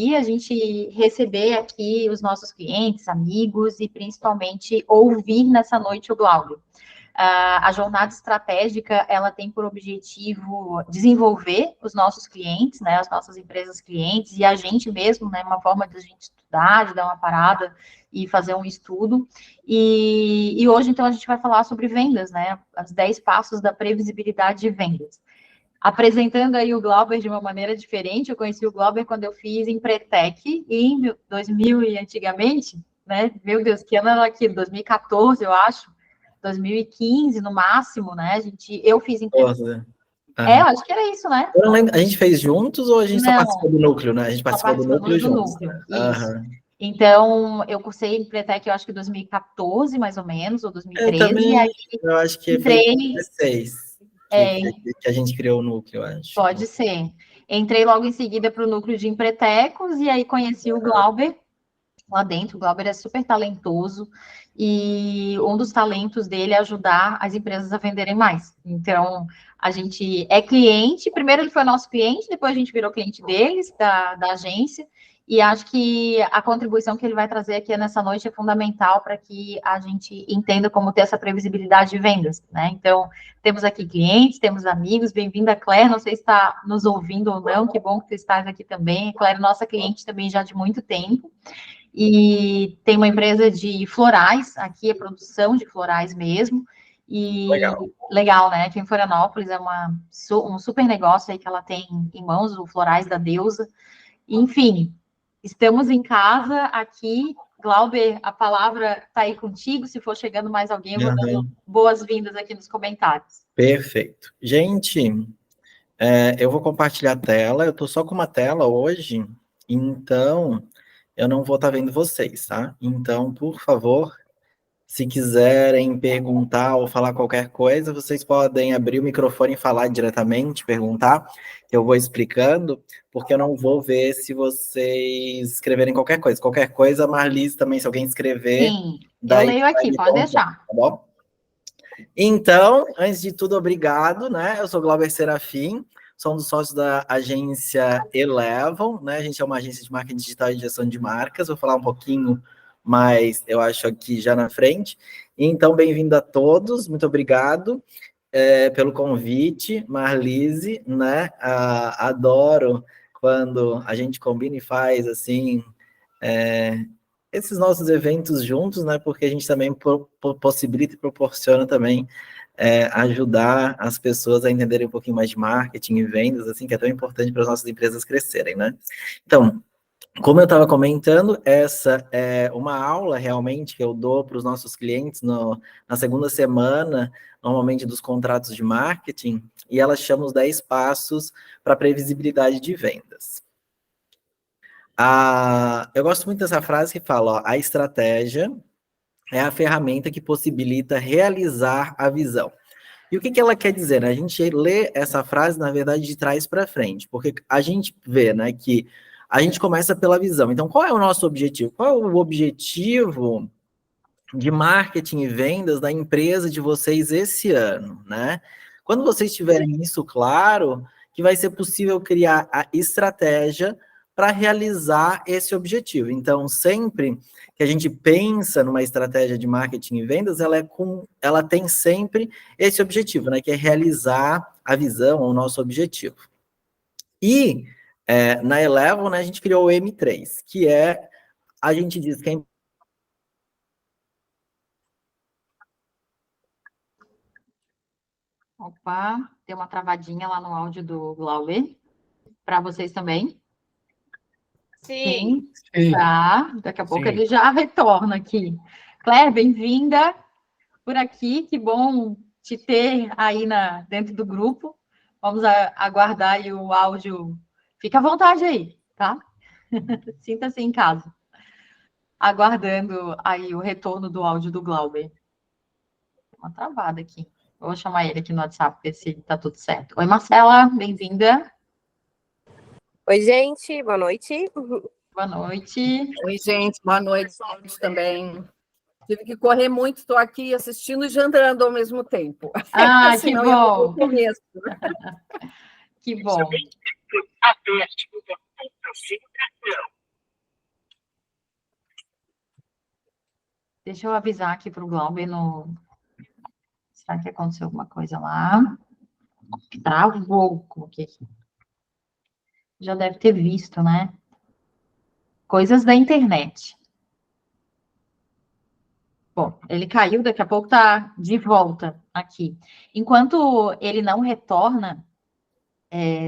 e a gente receber aqui os nossos clientes, amigos e principalmente ouvir nessa noite o Glauber. A jornada estratégica, ela tem por objetivo desenvolver os nossos clientes, né, as nossas empresas clientes e a gente mesmo, né, uma forma de a gente estudar, de dar uma parada e fazer um estudo. E hoje, então, a gente vai falar sobre vendas, né, os 10 passos da previsibilidade de vendas. Apresentando aí o Glauber de uma maneira diferente, eu conheci o Glauber quando eu fiz Empretec em 2000 e antigamente, né, meu Deus, que ano era aquilo? 2014, eu acho. 2015, no máximo, né? Eu fiz Nossa. Eu acho que era isso, né? Eu não lembro, a gente fez juntos ou a gente só participou do núcleo, né? A gente participou do núcleo juntos. Isso. Então, eu cursei em Empretec, eu acho que 2014, mais ou menos, ou 2013. Eu também, e aí eu acho que foi 2016 que a gente criou o núcleo, acho. Pode ser. Entrei logo em seguida para o núcleo de Empretecos, e aí conheci o Glauber lá dentro. O Glauber é super talentoso, e um dos talentos dele é ajudar as empresas a venderem mais. Então, a gente é cliente, primeiro ele foi nosso cliente, depois a gente virou cliente deles, da agência, e acho que a contribuição que ele vai trazer aqui nessa noite é fundamental para que a gente entenda como ter essa previsibilidade de vendas, né? Então, temos aqui clientes, temos amigos, bem-vinda, Claire, não sei se está nos ouvindo ou não, que bom que você estás aqui também. Claire, nossa cliente também já de muito tempo, e tem uma empresa de florais, aqui é produção de florais mesmo, e legal, né? Aqui em Florianópolis é um super negócio aí que ela tem em mãos, o Florais da Deusa. Enfim, estamos em casa aqui. Glauber, a palavra está aí contigo. Se for chegando mais alguém, eu vou dando boas-vindas aqui nos comentários. Perfeito. Gente, eu vou compartilhar a tela. Eu estou só com uma tela hoje, então eu não vou estar vendo vocês, tá? Então, por favor, se quiserem perguntar ou falar qualquer coisa, vocês podem abrir o microfone e falar diretamente, perguntar. Eu vou explicando, porque eu não vou ver se vocês escreverem qualquer coisa. Qualquer coisa, a Marlise também, se alguém escrever... Sim, eu leio aqui, pode deixar. Tá bom? Então, antes de tudo, obrigado, né? Eu sou Glauber Serafim, sou um dos sócios da agência Elevam, né? A gente é uma agência de marketing digital e gestão de marcas. Vou falar um pouquinho mais, eu acho, aqui já na frente. Então, bem-vindo a todos, muito obrigado pelo convite, Marlise, né? Adoro quando a gente combina e faz, assim, esses nossos eventos juntos, né? Porque a gente também possibilita e proporciona também ajudar as pessoas a entenderem um pouquinho mais de marketing e vendas, assim, que é tão importante para as nossas empresas crescerem, né? Então, como eu estava comentando, essa é uma aula realmente que eu dou para os nossos clientes na segunda semana, normalmente dos contratos de marketing, e ela chama os 10 passos para previsibilidade de vendas. Eu gosto muito dessa frase que fala, ó, a estratégia é a ferramenta que possibilita realizar a visão. E o que ela quer dizer? Né? A gente lê essa frase, na verdade, de trás para frente, porque a gente vê, né, que a gente começa pela visão. Então, qual é o nosso objetivo? Qual é o objetivo de marketing e vendas da empresa de vocês esse ano, né? Quando vocês tiverem isso claro, que vai ser possível criar a estratégia para realizar esse objetivo. Então, sempre que a gente pensa numa estratégia de marketing e vendas, ela tem sempre esse objetivo, né? Que é realizar a visão, o nosso objetivo. E na Eleven, né, a gente criou o M3, que a gente diz que Opa, tem uma travadinha lá no áudio do Glauber. Para vocês também? Sim. Tá. Daqui a pouco ele já retorna aqui. Claire, bem-vinda por aqui. Que bom te ter aí dentro do grupo. Vamos aguardar aí o áudio. Fica à vontade aí, tá? Sinta-se em casa. Aguardando aí o retorno do áudio do Glauber. Uma travada aqui. Vou chamar ele aqui no WhatsApp, ver se tá tudo certo. Oi, Marcela, bem-vinda. Oi, gente, boa noite. Boa noite. Oi, gente, boa noite também. Tive que correr muito, estou aqui assistindo e jantando ao mesmo tempo. Ah, que bom. Que bom. Deixa eu avisar aqui para o Glauber no... Será que aconteceu alguma coisa lá? Travou. Coloquei aqui. Já deve ter visto, né? Coisas da internet. Bom, ele caiu, daqui a pouco tá de volta aqui. Enquanto ele não retorna,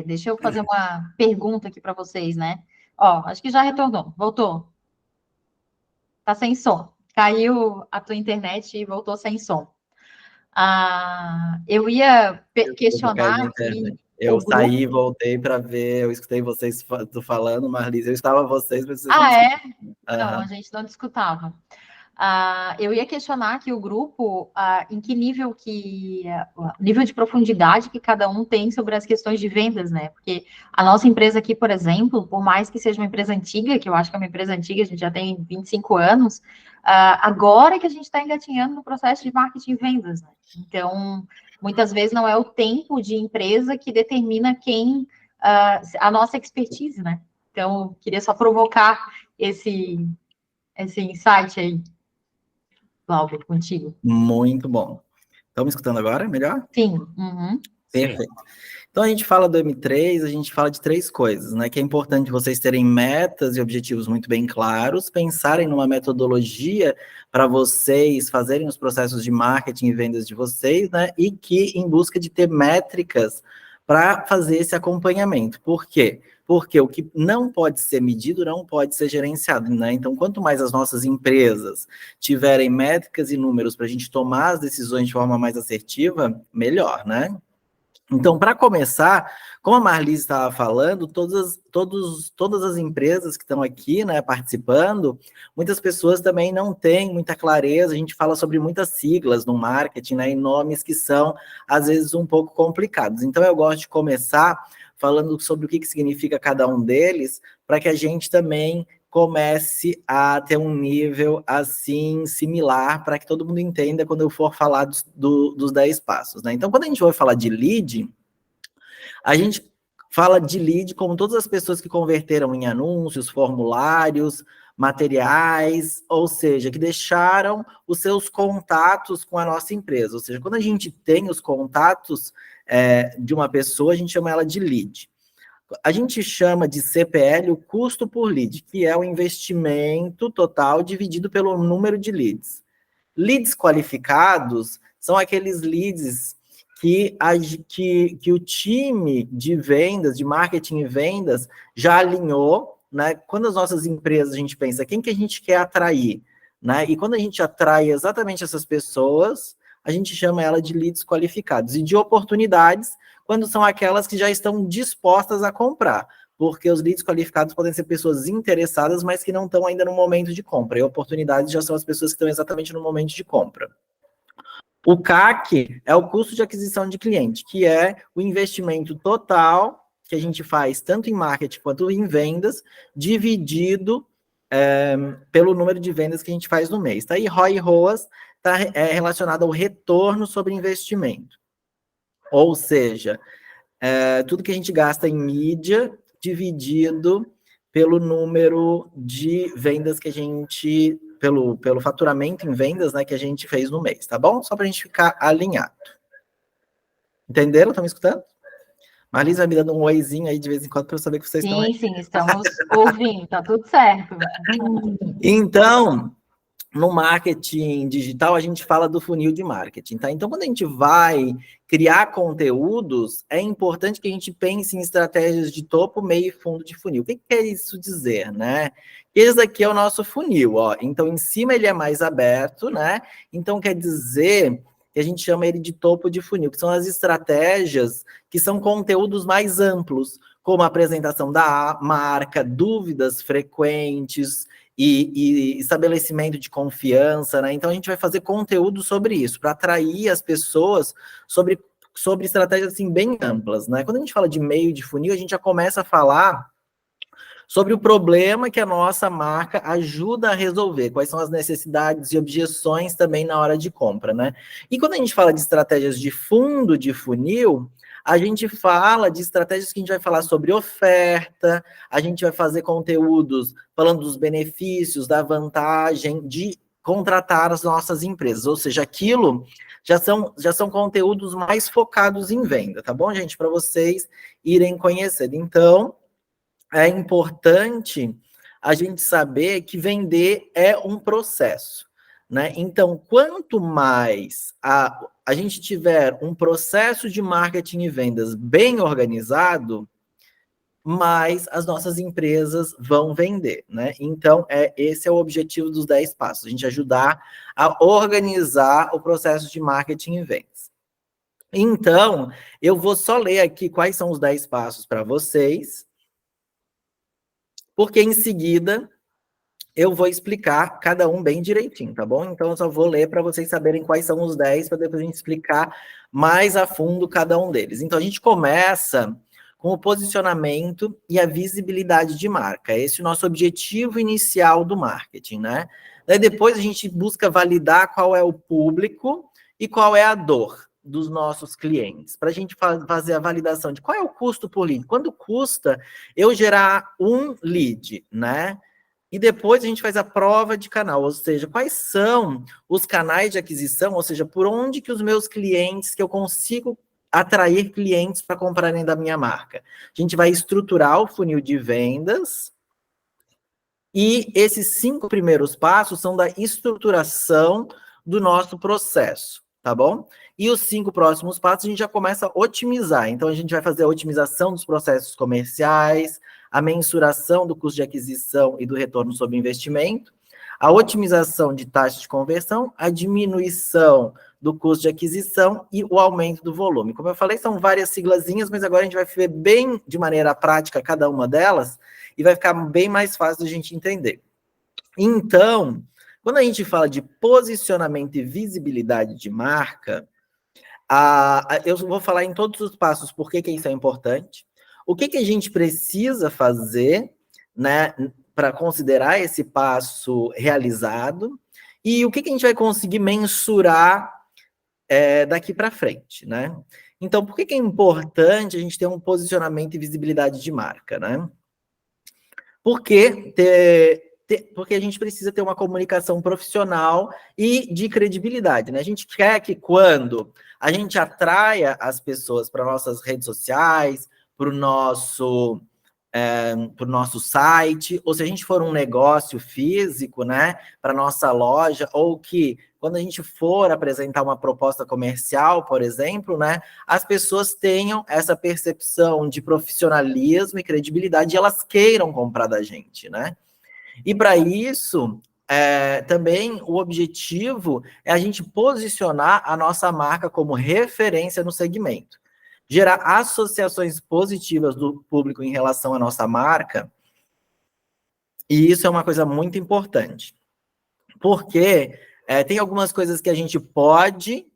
deixa eu fazer uma pergunta aqui para vocês, né? Ó, acho que já retornou, voltou. Tá sem som. Caiu a tua internet e voltou sem som. Eu ia questionar aqui. Eu saí e voltei para ver, eu escutei vocês falando, Marlise, eu estava vocês, mas vocês não é? Não, a gente não discutava. Eu ia questionar aqui o grupo em que nível nível de profundidade que cada um tem sobre as questões de vendas, né? Porque a nossa empresa aqui, por exemplo, por mais que seja uma empresa antiga, que eu acho que é uma empresa antiga, a gente já tem 25 anos, agora que a gente está engatinhando no processo de marketing e vendas, né? Então, muitas vezes não é o tempo de empresa que determina a nossa expertise, né? Então, queria só provocar esse insight aí. Glauber, contigo. Muito bom. Estão me escutando agora? Melhor? Sim. Uhum. Perfeito. Então, a gente fala do M3, a gente fala de 3 coisas, né? Que é importante vocês terem metas e objetivos muito bem claros, pensarem numa metodologia para vocês fazerem os processos de marketing e vendas de vocês, né? E que em busca de ter métricas para fazer esse acompanhamento. Por quê? Porque o que não pode ser medido não pode ser gerenciado, né? Então, quanto mais as nossas empresas tiverem métricas e números para a gente tomar as decisões de forma mais assertiva, melhor, né? Então, para começar, como a Marlise estava falando, todas as empresas que estão aqui, né, participando, muitas pessoas também não têm muita clareza, a gente fala sobre muitas siglas no marketing, né, e nomes que são, às vezes, um pouco complicados. Então, eu gosto de começar falando sobre o que significa cada um deles, para que a gente também comece a ter um nível, assim, similar, para que todo mundo entenda quando eu for falar dos 10 passos, né? Então, quando a gente vai falar de lead, a gente fala de lead como todas as pessoas que converteram em anúncios, formulários, materiais, ou seja, que deixaram os seus contatos com a nossa empresa. Ou seja, quando a gente tem os contatos de uma pessoa, a gente chama ela de lead. A gente chama de CPL o custo por lead, que é o investimento total dividido pelo número de leads. Leads qualificados são aqueles leads que o time de vendas, de marketing e vendas, já alinhou, né? Quando as nossas empresas, a gente pensa, quem que a gente quer atrair, né? E quando a gente atrai exatamente essas pessoas, a gente chama ela de leads qualificados. E de oportunidades, quando são aquelas que já estão dispostas a comprar, porque os leads qualificados podem ser pessoas interessadas, mas que não estão ainda no momento de compra, e oportunidades já são as pessoas que estão exatamente no momento de compra. O CAC é o custo de aquisição de cliente, que é o investimento total que a gente faz tanto em marketing quanto em vendas, dividido pelo número de vendas que a gente faz no mês. Tá? E ROI e ROAS está relacionado ao retorno sobre investimento. Ou seja, tudo que a gente gasta em mídia dividido pelo número de vendas que a gente, pelo faturamento em vendas, né, que a gente fez no mês, tá bom? Só para a gente ficar alinhado. Entenderam? Estão me escutando? Marlise vai me dando um oizinho aí de vez em quando para eu saber que vocês estão aí. Sim, estamos ouvindo, tá tudo certo. Então, no marketing digital, a gente fala do funil de marketing, tá? Então, quando a gente vai criar conteúdos, é importante que a gente pense em estratégias de topo, meio e fundo de funil. O que quer isso dizer, né? Esse aqui é o nosso funil, ó. Então, em cima ele é mais aberto, né? Então, quer dizer que a gente chama ele de topo de funil, que são as estratégias que são conteúdos mais amplos, como a apresentação da marca, dúvidas frequentes, e estabelecimento de confiança, né? Então, a gente vai fazer conteúdo sobre isso, para atrair as pessoas sobre estratégias, assim, bem amplas, né? Quando a gente fala de meio de funil, a gente já começa a falar sobre o problema que a nossa marca ajuda a resolver, quais são as necessidades e objeções também na hora de compra, né? E quando a gente fala de estratégias de fundo de funil, a gente fala de estratégias que a gente vai falar sobre oferta, a gente vai fazer conteúdos falando dos benefícios, da vantagem de contratar as nossas empresas, ou seja, aquilo já são conteúdos mais focados em venda, tá bom, gente? Para vocês irem conhecendo. Então, é importante a gente saber que vender é um processo, né? Então, quanto mais a gente tiver um processo de marketing e vendas bem organizado, mais as nossas empresas vão vender, né? Então, esse é o objetivo dos 10 passos, a gente ajudar a organizar o processo de marketing e vendas. Então, eu vou só ler aqui quais são os 10 passos para vocês, porque em seguida eu vou explicar cada um bem direitinho, tá bom? Então, eu só vou ler para vocês saberem quais são os 10, para depois a gente explicar mais a fundo cada um deles. Então, a gente começa com o posicionamento e a visibilidade de marca. Esse é o nosso objetivo inicial do marketing, né? Daí depois a gente busca validar qual é o público e qual é a dor dos nossos clientes, para a gente fazer a validação de qual é o custo por lead, quanto custa eu gerar um lead, né? E depois a gente faz a prova de canal, ou seja, quais são os canais de aquisição, ou seja, por onde que os meus clientes, que eu consigo atrair clientes para comprarem da minha marca. A gente vai estruturar o funil de vendas e esses 5 primeiros passos são da estruturação do nosso processo, tá bom? E os 5 próximos passos a gente já começa a otimizar. Então, a gente vai fazer a otimização dos processos comerciais, a mensuração do custo de aquisição e do retorno sobre investimento, a otimização de taxa de conversão, a diminuição do custo de aquisição e o aumento do volume. Como eu falei, são várias siglazinhas, mas agora a gente vai ver bem de maneira prática cada uma delas e vai ficar bem mais fácil de a gente entender. Então, quando a gente fala de posicionamento e visibilidade de marca, eu vou falar em todos os passos por que isso é importante, o que a gente precisa fazer, né, para considerar esse passo realizado e o que a gente vai conseguir mensurar daqui para frente, né? Então, por que é importante a gente ter um posicionamento e visibilidade de marca, né? Porque a gente precisa ter uma comunicação profissional e de credibilidade, né? A gente quer que quando a gente atraia as pessoas para nossas redes sociais, para o nosso site, ou se a gente for um negócio físico, né, para nossa loja, ou que quando a gente for apresentar uma proposta comercial, por exemplo, né, as pessoas tenham essa percepção de profissionalismo e credibilidade e elas queiram comprar da gente, né? E para isso, também o objetivo é a gente posicionar a nossa marca como referência no segmento. Gerar associações positivas do público em relação à nossa marca, e isso é uma coisa muito importante, porque tem algumas coisas que a gente pode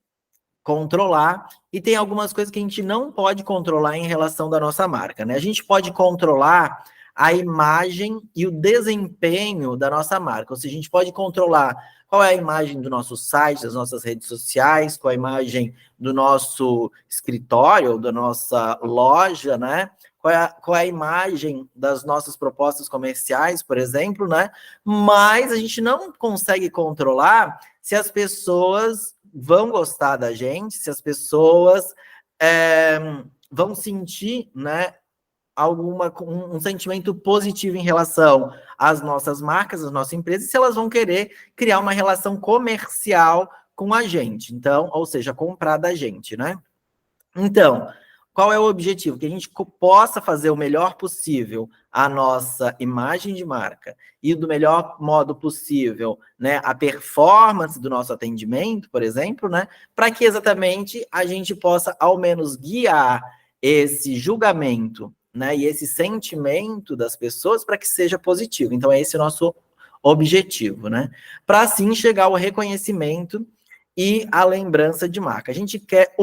controlar e tem algumas coisas que a gente não pode controlar em relação da nossa marca, né? A gente pode controlar a imagem e o desempenho da nossa marca, ou seja, a gente pode controlar qual é a imagem do nosso site, das nossas redes sociais, qual é a imagem do nosso escritório, da nossa loja, né? Qual é a imagem das nossas propostas comerciais, por exemplo, né? Mas a gente não consegue controlar se as pessoas vão gostar da gente, se as pessoas vão sentir, né, um sentimento positivo em relação às nossas marcas, às nossas empresas, e se elas vão querer criar uma relação comercial com a gente. Então, ou seja, comprar da gente, né? Então, qual é o objetivo? Que a gente possa fazer o melhor possível a nossa imagem de marca e do melhor modo possível, né, a performance do nosso atendimento, por exemplo, né, para que exatamente a gente possa ao menos guiar esse julgamento, né, e esse sentimento das pessoas para que seja positivo. Então, esse é o nosso objetivo, né? Para assim chegar ao reconhecimento e a lembrança de marca. A gente quer,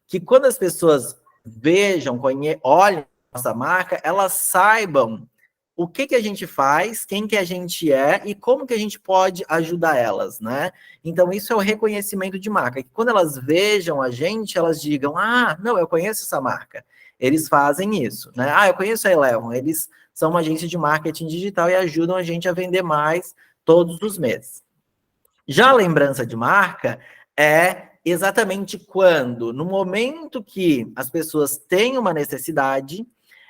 que quando as pessoas vejam, olhem nossa marca, elas saibam o que a gente faz, quem que a gente é e como que a gente pode ajudar elas, né? Então, isso é o reconhecimento de marca. Que quando elas vejam a gente, elas digam, não, eu conheço essa marca. Eles fazem isso, né? Eu conheço a Elevon, eles são uma agência de marketing digital e ajudam a gente a vender mais todos os meses. Já a lembrança de marca é exatamente quando, no momento que as pessoas têm uma necessidade,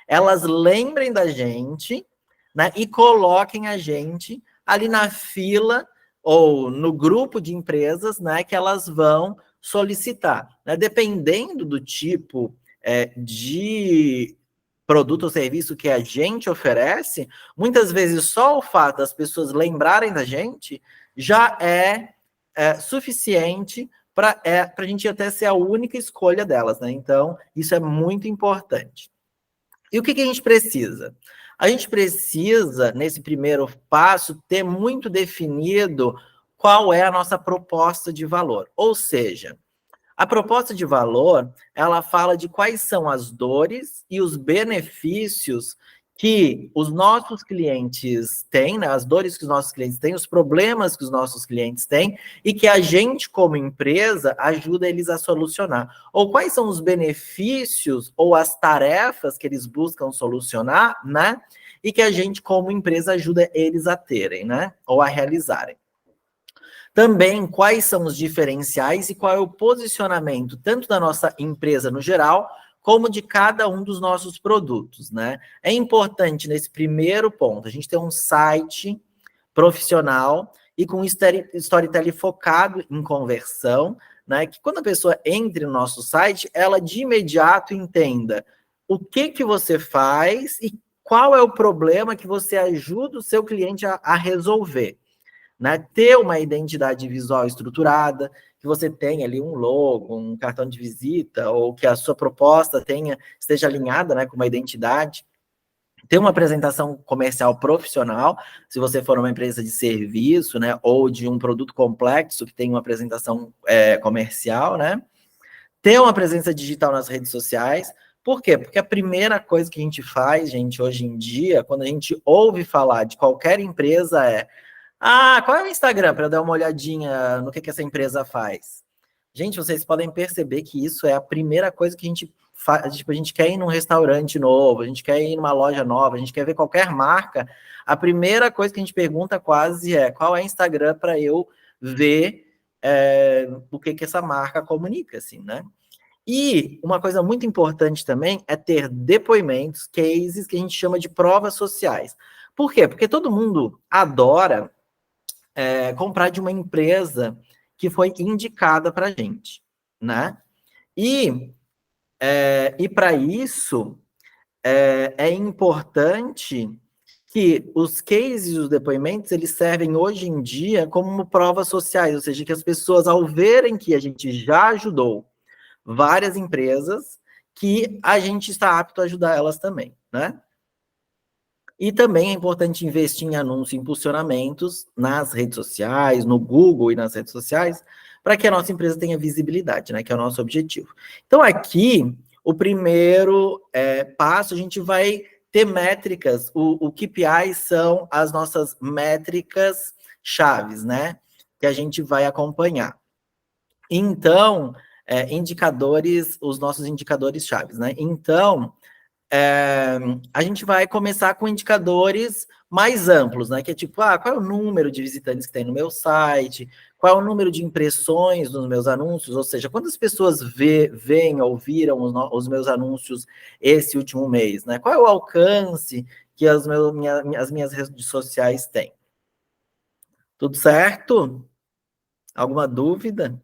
elas lembrem da gente, né, e coloquem a gente ali na fila ou no grupo de empresas, né, que elas vão solicitar. Né? Dependendo do tipo de produto ou serviço que a gente oferece, muitas vezes só o fato das pessoas lembrarem da gente já é suficiente para a gente até ser a única escolha delas, né? Então, isso é muito importante. E o que a gente precisa? A gente precisa, nesse primeiro passo, ter muito definido qual é a nossa proposta de valor. Ou seja, a proposta de valor, ela fala de quais são as dores e os benefícios que os nossos clientes têm, né? As dores que os nossos clientes têm, os problemas que os nossos clientes têm, e que a gente, como empresa, ajuda eles a solucionar. Ou quais são os benefícios ou as tarefas que eles buscam solucionar, né? E que a gente, como empresa, ajuda eles a terem, né? Ou a realizarem. Também, quais são os diferenciais e qual é o posicionamento, tanto da nossa empresa no geral, como de cada um dos nossos produtos, né? É importante, nesse primeiro ponto, a gente ter um site profissional e com storytelling focado em conversão, né? Que quando a pessoa entre no nosso site, ela de imediato entenda o que você faz e qual é o problema que você ajuda o seu cliente a resolver. Né, ter uma identidade visual estruturada, que você tenha ali um logo, um cartão de visita, ou que a sua proposta esteja alinhada, né, com uma identidade. Ter uma apresentação comercial profissional, se você for uma empresa de serviço, né, ou de um produto complexo que tem uma apresentação comercial, né. Ter uma presença digital nas redes sociais. Por quê? Porque a primeira coisa que a gente faz, gente, hoje em dia, quando a gente ouve falar de qualquer empresa qual é o Instagram para eu dar uma olhadinha no que essa empresa faz? Gente, vocês podem perceber que isso é a primeira coisa que a gente faz. Tipo, a gente quer ir num restaurante novo, a gente quer ir numa loja nova, a gente quer ver qualquer marca. A primeira coisa que a gente pergunta quase é qual é o Instagram para eu ver o que essa marca comunica, assim, né? E uma coisa muito importante também é ter depoimentos, cases, que a gente chama de provas sociais. Por quê? Porque todo mundo adora comprar de uma empresa que foi indicada para a gente, né? E para isso, é importante que os cases e os depoimentos, eles servem hoje em dia como provas sociais, ou seja, que as pessoas, ao verem que a gente já ajudou várias empresas, que a gente está apto a ajudar elas também, né? E também é importante investir em anúncios e impulsionamentos nas redes sociais, no Google e nas redes sociais, para que a nossa empresa tenha visibilidade, né? Que é o nosso objetivo. Então, aqui, o primeiro passo, a gente vai ter métricas. O KPI são as nossas métricas chaves, né? Que a gente vai acompanhar. Então, os nossos indicadores chaves, né? Então, a gente vai começar com indicadores mais amplos, né? Que é tipo, qual é o número de visitantes que tem no meu site, qual é o número de impressões nos meus anúncios, ou seja, quantas pessoas veem ou viram os meus anúncios esse último mês, né? Qual é o alcance que as minhas redes sociais têm? Tudo certo? Alguma dúvida?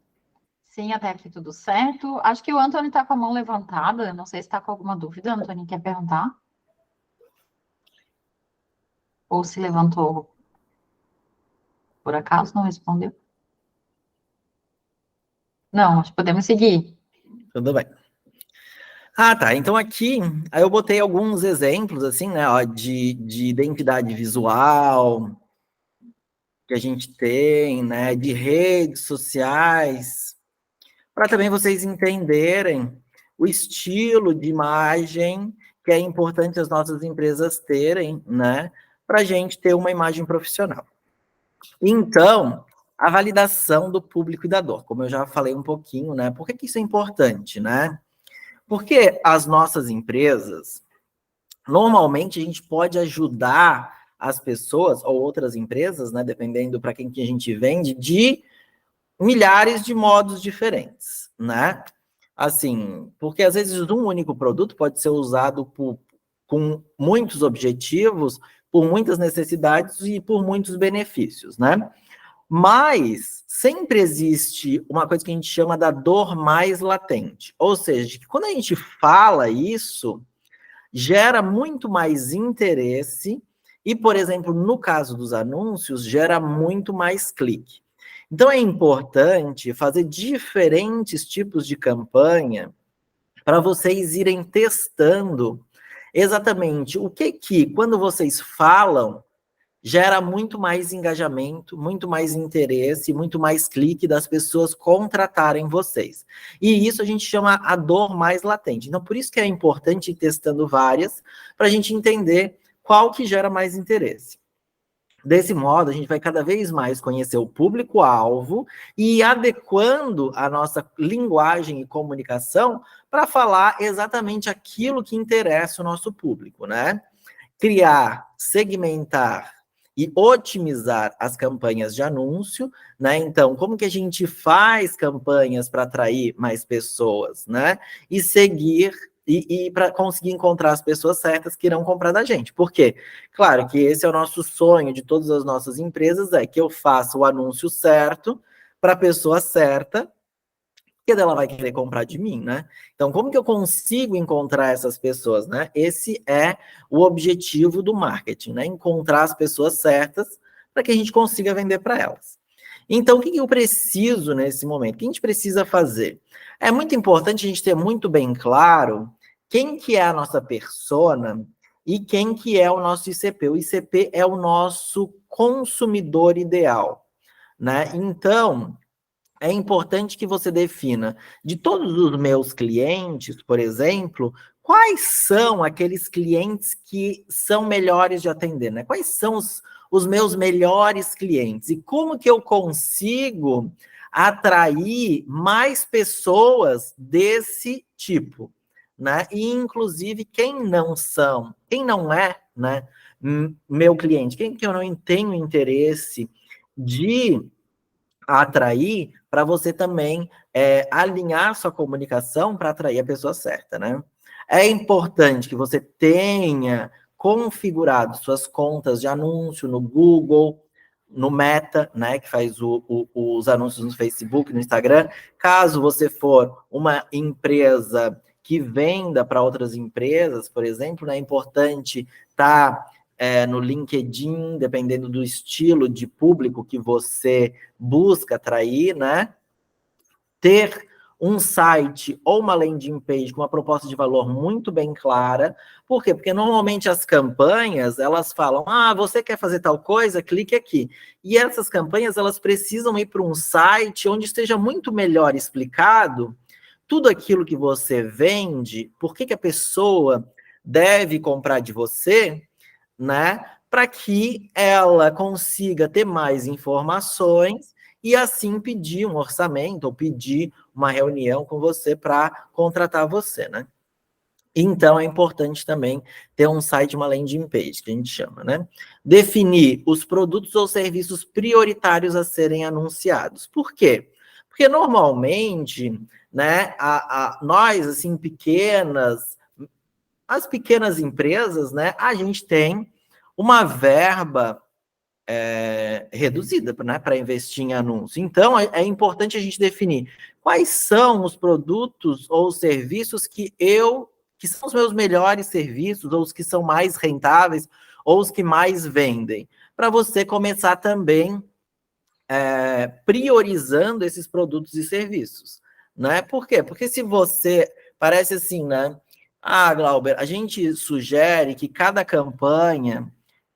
Sim, até aqui tudo certo. Acho que o Antônio está com a mão levantada. Não sei se está com alguma dúvida. Antônio, quer perguntar? Ou se levantou por acaso, não respondeu? Não, acho que podemos seguir. Tudo bem. Tá. Então aqui, aí eu botei alguns exemplos, assim, né, de identidade visual que a gente tem, né, de redes sociais, para também vocês entenderem o estilo de imagem que é importante as nossas empresas terem, né, para a gente ter uma imagem profissional. Então, a validação do público e da dor, como eu já falei um pouquinho, né? Por que isso é importante, né? Porque as nossas empresas, normalmente a gente pode ajudar as pessoas ou outras empresas, né, dependendo para quem que a gente vende, de milhares de modos diferentes, né? Assim, porque às vezes um único produto pode ser usado com muitos objetivos, por muitas necessidades e por muitos benefícios, né? Mas sempre existe uma coisa que a gente chama da dor mais latente. Ou seja, que quando a gente fala isso, gera muito mais interesse e, por exemplo, no caso dos anúncios, gera muito mais clique. Então é importante fazer diferentes tipos de campanha para vocês irem testando exatamente o que quando vocês falam, gera muito mais engajamento, muito mais interesse, muito mais clique das pessoas contratarem vocês. E isso a gente chama a dor mais latente. Então, por isso que é importante ir testando várias, para a gente entender qual que gera mais interesse. Desse modo, a gente vai cada vez mais conhecer o público-alvo e ir adequando a nossa linguagem e comunicação para falar exatamente aquilo que interessa o nosso público, né? Criar, segmentar e otimizar as campanhas de anúncio, né? Então, como que a gente faz campanhas para atrair mais pessoas, né? E seguir e para conseguir encontrar as pessoas certas que irão comprar da gente. Por quê? Claro que esse é o nosso sonho de todas as nossas empresas, é que eu faça o anúncio certo para a pessoa certa, que ela vai querer comprar de mim, né? Então, como que eu consigo encontrar essas pessoas, né? Esse é o objetivo do marketing, né? Encontrar as pessoas certas para que a gente consiga vender para elas. Então, o que eu preciso nesse momento? O que a gente precisa fazer? É muito importante a gente ter muito bem claro quem que é a nossa persona e quem que é o nosso ICP. O ICP é o nosso consumidor ideal, né? Então, é importante que você defina, de todos os meus clientes, por exemplo, quais são aqueles clientes que são melhores de atender, né? Quais são os meus melhores clientes? E como que eu consigo atrair mais pessoas desse tipo, né? E, inclusive, quem não é, né, meu cliente, quem que eu não tenho interesse de atrair, para você também alinhar sua comunicação para atrair a pessoa certa, né? É importante que você tenha configurado suas contas de anúncio no Google, no Meta, né, que faz os anúncios no Facebook, no Instagram. Caso você for uma empresa que venda para outras empresas, por exemplo, né, é importante estar no LinkedIn, dependendo do estilo de público que você busca atrair, né? Ter um site ou uma landing page com uma proposta de valor muito bem clara. Por quê? Porque normalmente as campanhas, elas falam, você quer fazer tal coisa? Clique aqui. E essas campanhas, elas precisam ir para um site onde esteja muito melhor explicado tudo aquilo que você vende, por que a pessoa deve comprar de você, né? Para que ela consiga ter mais informações e assim pedir um orçamento ou pedir uma reunião com você para contratar você, né? Então, é importante também ter um site, uma landing page, que a gente chama, né? Definir os produtos ou serviços prioritários a serem anunciados. Por quê? Porque, normalmente, né, nós, assim, as pequenas empresas, né, a gente tem uma verba reduzida, né, para investir em anúncio. Então, é importante a gente definir quais são os produtos ou serviços que são os meus melhores serviços, ou os que são mais rentáveis, ou os que mais vendem, para você começar também priorizando esses produtos e serviços, né? Por quê? Porque se você, parece assim, né? Glauber, a gente sugere que cada campanha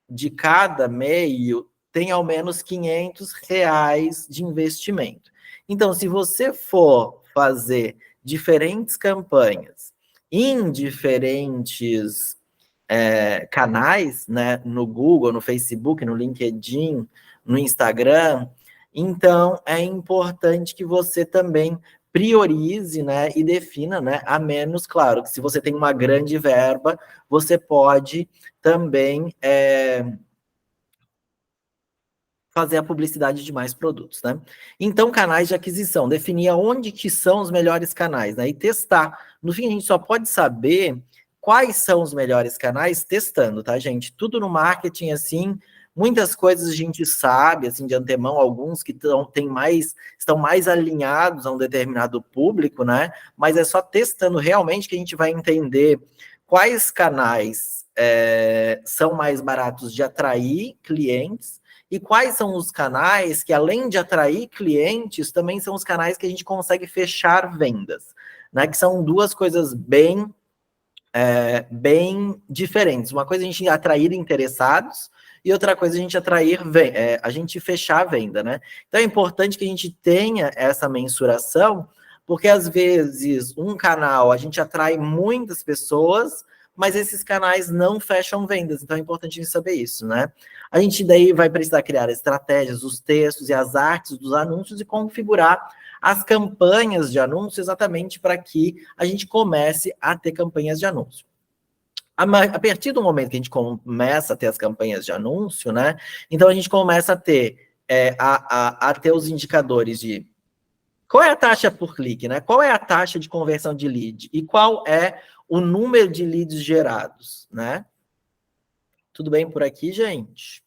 de cada meio tem ao menos R$500 de investimento. Então, se você for fazer diferentes campanhas em diferentes canais, né, no Google, no Facebook, no LinkedIn, no Instagram. Então, é importante que você também priorize, né, e defina, né, a menos, claro, que se você tem uma grande verba, você pode também fazer a publicidade de mais produtos, né? Então, canais de aquisição, definir aonde que são os melhores canais, né? E testar. No fim, a gente só pode saber quais são os melhores canais testando, tá, gente? Tudo no marketing, assim, muitas coisas a gente sabe, assim, de antemão, alguns que estão mais alinhados a um determinado público, né? Mas é só testando realmente que a gente vai entender quais canais são mais baratos de atrair clientes e quais são os canais que, além de atrair clientes, também são os canais que a gente consegue fechar vendas, né? Que são duas coisas bem diferentes. Uma coisa é a gente atrair interessados e outra coisa é a gente a gente fechar a venda, né? Então é importante que a gente tenha essa mensuração, porque às vezes um canal a gente atrai muitas pessoas, mas esses canais não fecham vendas, então é importante a gente saber isso, né? A gente daí vai precisar criar estratégias, os textos e as artes dos anúncios e configurar as campanhas de anúncio exatamente para que a gente comece a ter campanhas de anúncio. A partir do momento que a gente começa a ter as campanhas de anúncio, né? Então a gente começa a ter, a ter os indicadores de qual é a taxa por clique, né? Qual é a taxa de conversão de lead e qual é o número de leads gerados, né? Tudo bem por aqui, gente?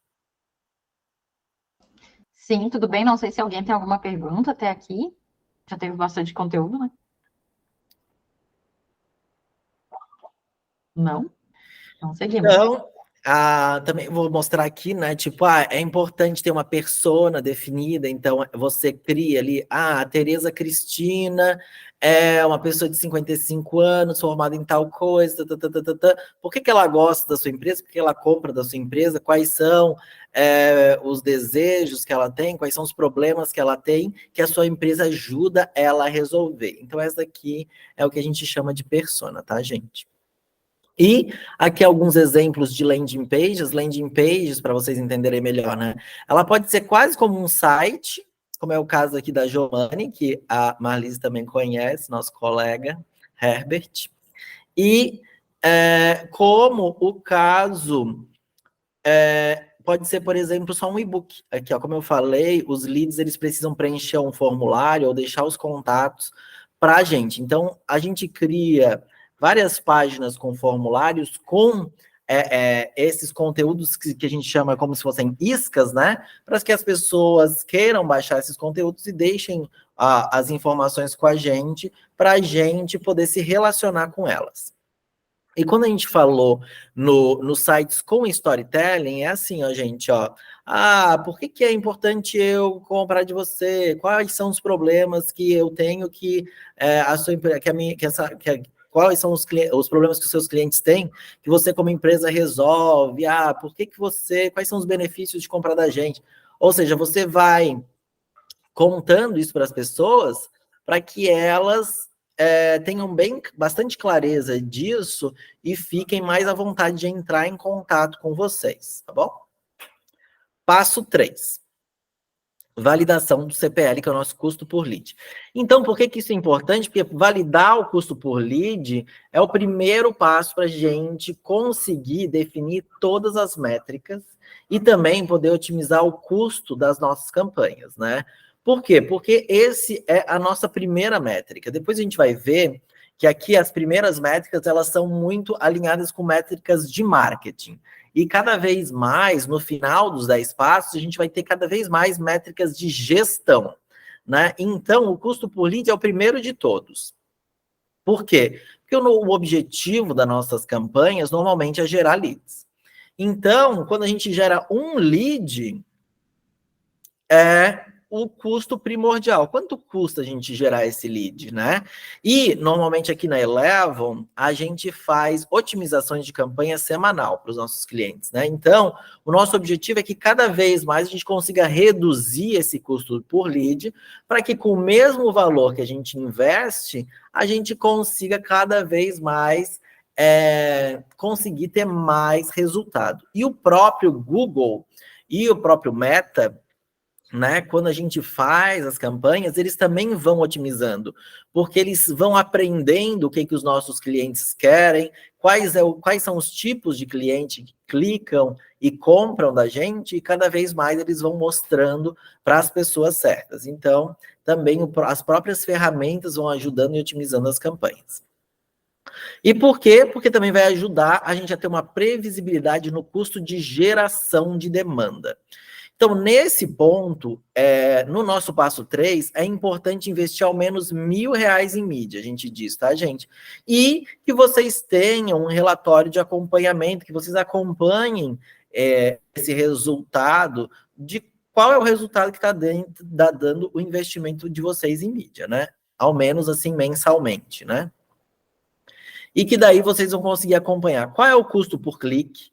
Sim, tudo bem. Não sei se alguém tem alguma pergunta até aqui. Já teve bastante conteúdo, né? Não? Então, seguimos. Então, também vou mostrar aqui, né? Tipo, é importante ter uma persona definida, então você cria ali, a Tereza Cristina é uma pessoa de 55 anos, formada em tal coisa, Por que ela gosta da sua empresa? Por que ela compra da sua empresa? Quais são os desejos que ela tem? Quais são os problemas que ela tem que a sua empresa ajuda ela a resolver? Então, essa daqui é o que a gente chama de persona, tá, gente? E aqui alguns exemplos de landing pages, para vocês entenderem melhor, né? Ela pode ser quase como um site, como é o caso aqui da Giovanni, que a Marlise também conhece, nosso colega Herbert. E como o caso pode ser, por exemplo, só um e-book. Aqui, ó, como eu falei, os leads eles precisam preencher um formulário ou deixar os contatos para a gente. Então, a gente cria várias páginas com formulários com esses conteúdos que a gente chama como se fossem iscas, né? Para que as pessoas queiram baixar esses conteúdos e deixem as informações com a gente, para a gente poder se relacionar com elas. E quando a gente falou nos sites com storytelling, é assim, ó, gente, ó. Por que é importante eu comprar de você? Quais são os problemas que eu tenho que a sua empresa, quais são os problemas que os seus clientes têm que você como empresa resolve? Quais são os benefícios de comprar da gente? Ou seja, você vai contando isso para as pessoas para que elas tenham bastante clareza disso e fiquem mais à vontade de entrar em contato com vocês, tá bom? Passo 3. Validação do CPL, que é o nosso custo por lead. Então, por que isso é importante? Porque validar o custo por lead é o primeiro passo para a gente conseguir definir todas as métricas e também poder otimizar o custo das nossas campanhas, né? Por quê? Porque esse é a nossa primeira métrica. Depois a gente vai ver que aqui as primeiras métricas, elas são muito alinhadas com métricas de marketing. E cada vez mais, no final dos 10 passos, a gente vai ter cada vez mais métricas de gestão, né? Então, o custo por lead é o primeiro de todos. Por quê? Porque o objetivo das nossas campanhas, normalmente, é gerar leads. Então, quando a gente gera um lead, o custo primordial. Quanto custa a gente gerar esse lead, né? E, normalmente, aqui na Elevon, a gente faz otimizações de campanha semanal para os nossos clientes, né? Então, o nosso objetivo é que cada vez mais a gente consiga reduzir esse custo por lead, para que com o mesmo valor que a gente investe, a gente consiga cada vez mais conseguir ter mais resultado. E o próprio Google e o próprio Meta, né, quando a gente faz as campanhas, eles também vão otimizando, porque eles vão aprendendo o que os nossos clientes querem, quais são os tipos de cliente que clicam e compram da gente, e cada vez mais eles vão mostrando para as pessoas certas. Então, também as próprias ferramentas vão ajudando e otimizando as campanhas. E por quê? Porque também vai ajudar a gente a ter uma previsibilidade no custo de geração de demanda. Então, nesse ponto, no nosso passo 3, é importante investir ao menos R$1.000 em mídia, a gente diz, tá, gente? E que vocês tenham um relatório de acompanhamento, que vocês acompanhem esse resultado, de qual é o resultado que está dando o investimento de vocês em mídia, né? Ao menos, assim, mensalmente, né? E que daí vocês vão conseguir acompanhar qual é o custo por clique,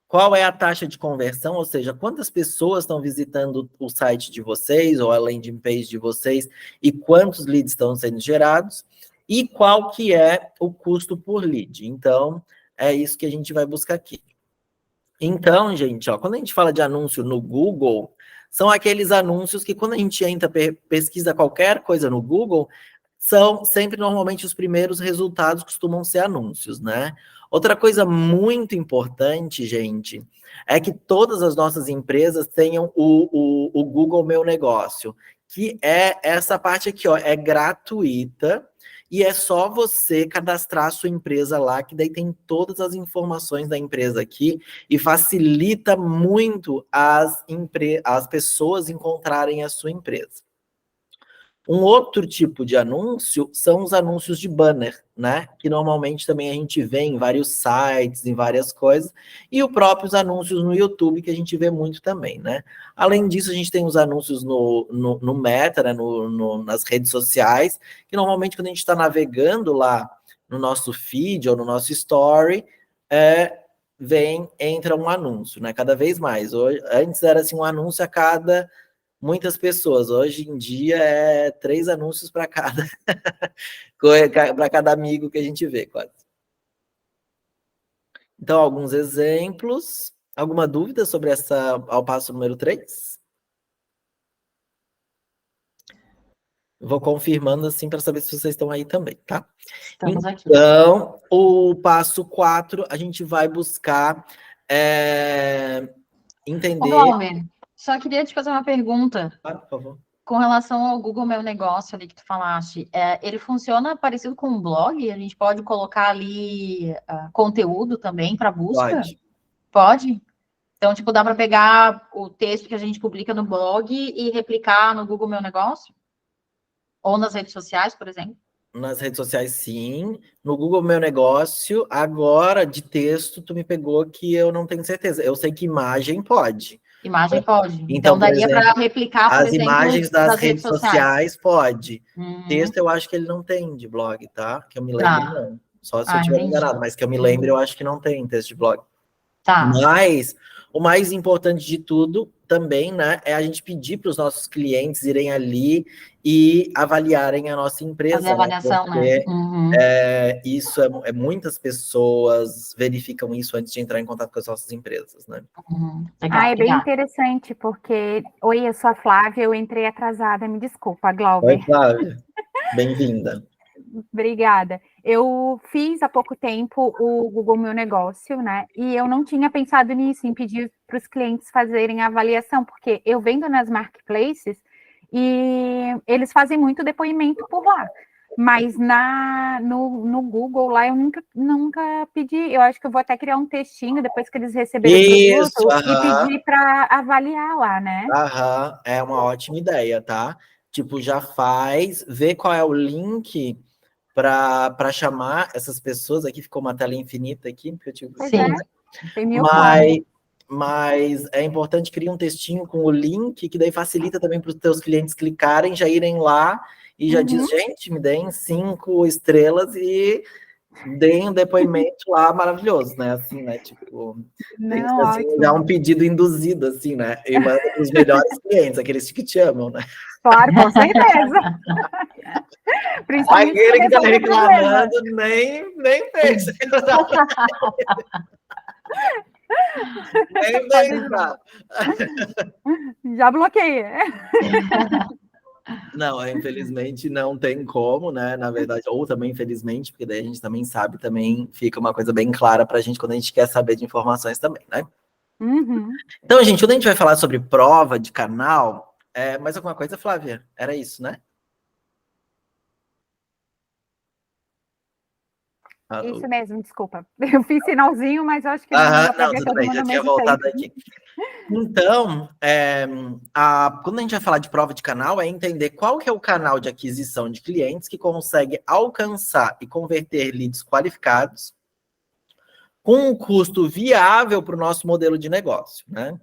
qual é a taxa de conversão, ou seja, quantas pessoas estão visitando o site de vocês, ou a landing page de vocês, e quantos leads estão sendo gerados, e qual que é o custo por lead. Então, é isso que a gente vai buscar aqui. Então, gente, ó, quando a gente fala de anúncio no Google, são aqueles anúncios que quando a gente entra, pesquisa qualquer coisa no Google, são sempre normalmente os primeiros resultados costumam ser anúncios, né? Outra coisa muito importante, gente, é que todas as nossas empresas tenham o Google Meu Negócio, que é essa parte aqui, ó, é gratuita e é só você cadastrar a sua empresa lá, que daí tem todas as informações da empresa aqui e facilita muito as pessoas encontrarem a sua empresa. Um outro tipo de anúncio são os anúncios de banner, né? Que normalmente também a gente vê em vários sites, em várias coisas, e os próprios anúncios no YouTube, que a gente vê muito também, né? Além disso, a gente tem os anúncios no Meta, né? Nas redes sociais, que normalmente quando a gente está navegando lá no nosso feed ou no nosso story, entra um anúncio, né? Cada vez mais. Antes era assim um anúncio a cada muitas pessoas. Hoje em dia é 3 anúncios para cada para cada amigo que a gente vê, quase. Então, alguns exemplos. Alguma dúvida sobre ao passo número 3? Vou confirmando assim para saber se vocês estão aí também, tá? Estamos aqui. Então, o passo 4, a gente vai buscar entender... Ô, Glauber, só queria te fazer uma pergunta. Claro, por favor. Com relação ao Google Meu Negócio ali que tu falaste, ele funciona parecido com um blog? A gente pode colocar ali conteúdo também para busca? Pode. Pode? Então, tipo, dá para pegar o texto que a gente publica no blog e replicar no Google Meu Negócio? Ou nas redes sociais, por exemplo? Nas redes sociais, sim. No Google Meu Negócio, agora, de texto, tu me pegou que eu não tenho certeza. Eu sei que imagem pode. Imagem pode. Então, daria para replicar, por as exemplo, imagens das redes sociais pode. Uhum. Texto eu acho que ele não tem de blog, tá? Que eu me lembro, não. Só se eu estiver enganado, mas que eu me lembro, eu acho que não tem texto de blog. Tá. Mas o mais importante de tudo também, né, é a gente pedir para os nossos clientes irem ali e avaliarem a nossa empresa. Fazer avaliação, né? Porque, Uhum. Isso muitas pessoas verificam isso antes de entrar em contato com as nossas empresas, né? Uhum. Legal, é bem interessante, porque... Oi, eu sou a Flávia, eu entrei atrasada, me desculpa, Glauber. Oi, Flávia. Bem-vinda. Obrigada. Eu fiz há pouco tempo o Google Meu Negócio, né? E eu não tinha pensado nisso, em pedir para os clientes fazerem a avaliação, porque eu vendo nas marketplaces e eles fazem muito depoimento por lá. Mas no Google lá eu nunca pedi. Eu acho que eu vou até criar um textinho depois que eles receberem o produto e pedir para avaliar lá, né? É uma ótima ideia, tá? Tipo, já vê qual é o link para chamar essas pessoas. Aqui ficou uma tela infinita aqui, porque eu tive... Sim. mas é importante criar um textinho com o link, que daí facilita também para os teus clientes clicarem, já irem lá e já diz, gente, me deem 5 estrelas e deem um depoimento lá maravilhoso, né? Assim, né? Tipo, tem que ser assim, dar um pedido induzido, assim, né? E manda para os melhores clientes, aqueles que te amam, né? Claro, com certeza. Principalmente aquele que tá reclamando, nem pensa. Nem pensa. Já bloqueei. Não, infelizmente não tem como, né? Na verdade, ou também infelizmente, porque daí a gente também sabe, também fica uma coisa bem clara pra gente quando a gente quer saber de informações também, né? Então, gente, quando a gente vai falar sobre prova de canal, mais alguma coisa, Flávia? Era isso, né? Isso mesmo, desculpa. Eu fiz sinalzinho, mas eu acho que não dá pra ver todo mundo já ao tinha mesmo voltado tempo. aqui. Então, quando a gente vai falar de prova de canal, é entender qual que é o canal de aquisição de clientes que consegue alcançar e converter leads qualificados com um custo viável para o nosso modelo de negócio, né?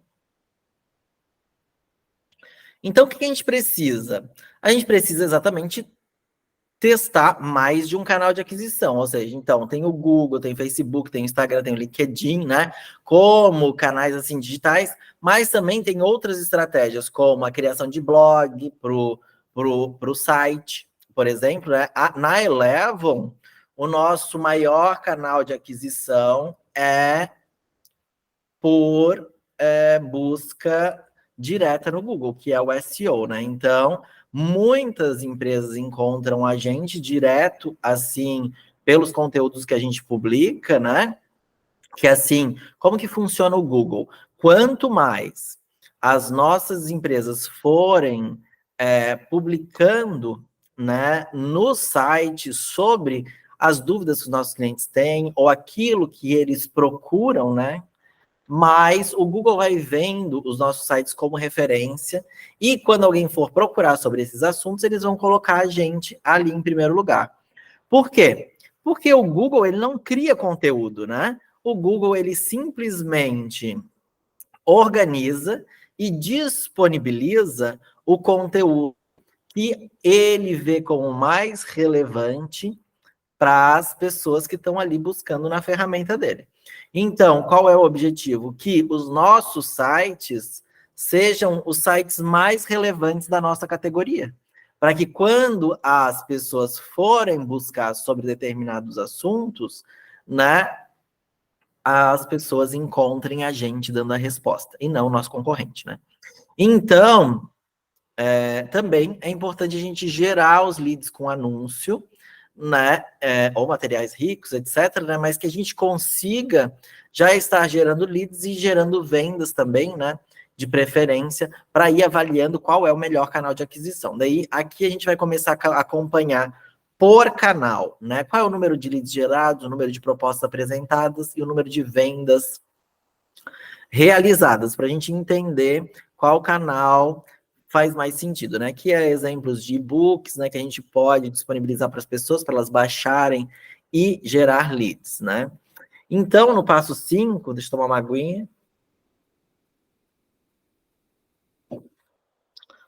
Então, o que a gente precisa? A gente precisa exatamente testar mais de um canal de aquisição, ou seja, então tem o Google, tem o Facebook, tem o Instagram, tem o LinkedIn, né, como canais assim digitais, mas também tem outras estratégias, como a criação de blog pro site, por exemplo, né, na Elevon, o nosso maior canal de aquisição é por busca direta no Google, que é o SEO, né, então muitas empresas encontram a gente direto, assim, pelos conteúdos que a gente publica, né? Que assim, como que funciona o Google? Quanto mais as nossas empresas forem publicando, né, no site sobre as dúvidas que os nossos clientes têm, ou aquilo que eles procuram, né? Mas o Google vai vendo os nossos sites como referência e quando alguém for procurar sobre esses assuntos, eles vão colocar a gente ali em primeiro lugar. Por quê? Porque o Google, ele não cria conteúdo, né? O Google, ele simplesmente organiza e disponibiliza o conteúdo que ele vê como mais relevante para as pessoas que estão ali buscando na ferramenta dele. Então, qual é o objetivo? Que os nossos sites sejam os sites mais relevantes da nossa categoria. Para que quando as pessoas forem buscar sobre determinados assuntos, né, as pessoas encontrem a gente dando a resposta, e não o nosso concorrente, né? Então, também é importante a gente gerar os leads com anúncio, né, ou materiais ricos, etc., né, mas que a gente consiga já estar gerando leads e gerando vendas também, né, de preferência, para ir avaliando qual é o melhor canal de aquisição. Daí, aqui a gente vai começar a acompanhar por canal, né, qual é o número de leads gerados, o número de propostas apresentadas e o número de vendas realizadas, para a gente entender qual canal faz mais sentido, né? Que é exemplos de e-books, né? Que a gente pode disponibilizar para as pessoas, para elas baixarem e gerar leads, né? Então, no passo 5, deixa eu tomar uma aguinha.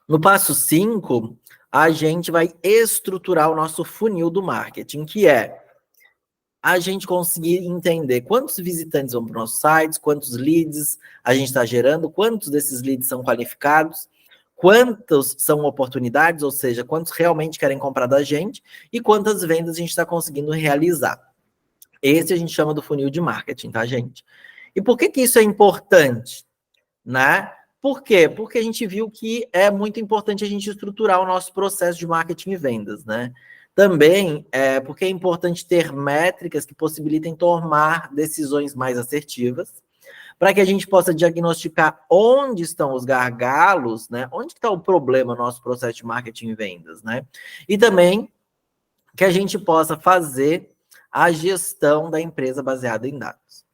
No passo 5, a gente vai estruturar o nosso funil do marketing, que é a gente conseguir entender quantos visitantes vão para os nossos sites, quantos leads a gente está gerando, quantos desses leads são qualificados, quantos são oportunidades, ou seja, quantos realmente querem comprar da gente e quantas vendas a gente está conseguindo realizar. Esse a gente chama do funil de marketing, tá, gente? E por que isso é importante, né? Por quê? Porque a gente viu que é muito importante a gente estruturar o nosso processo de marketing e vendas, né? Também porque é importante ter métricas que possibilitem tomar decisões mais assertivas, para que a gente possa diagnosticar onde estão os gargalos, né? Onde está o problema no nosso processo de marketing e vendas, né? E também que a gente possa fazer a gestão da empresa baseada em dados.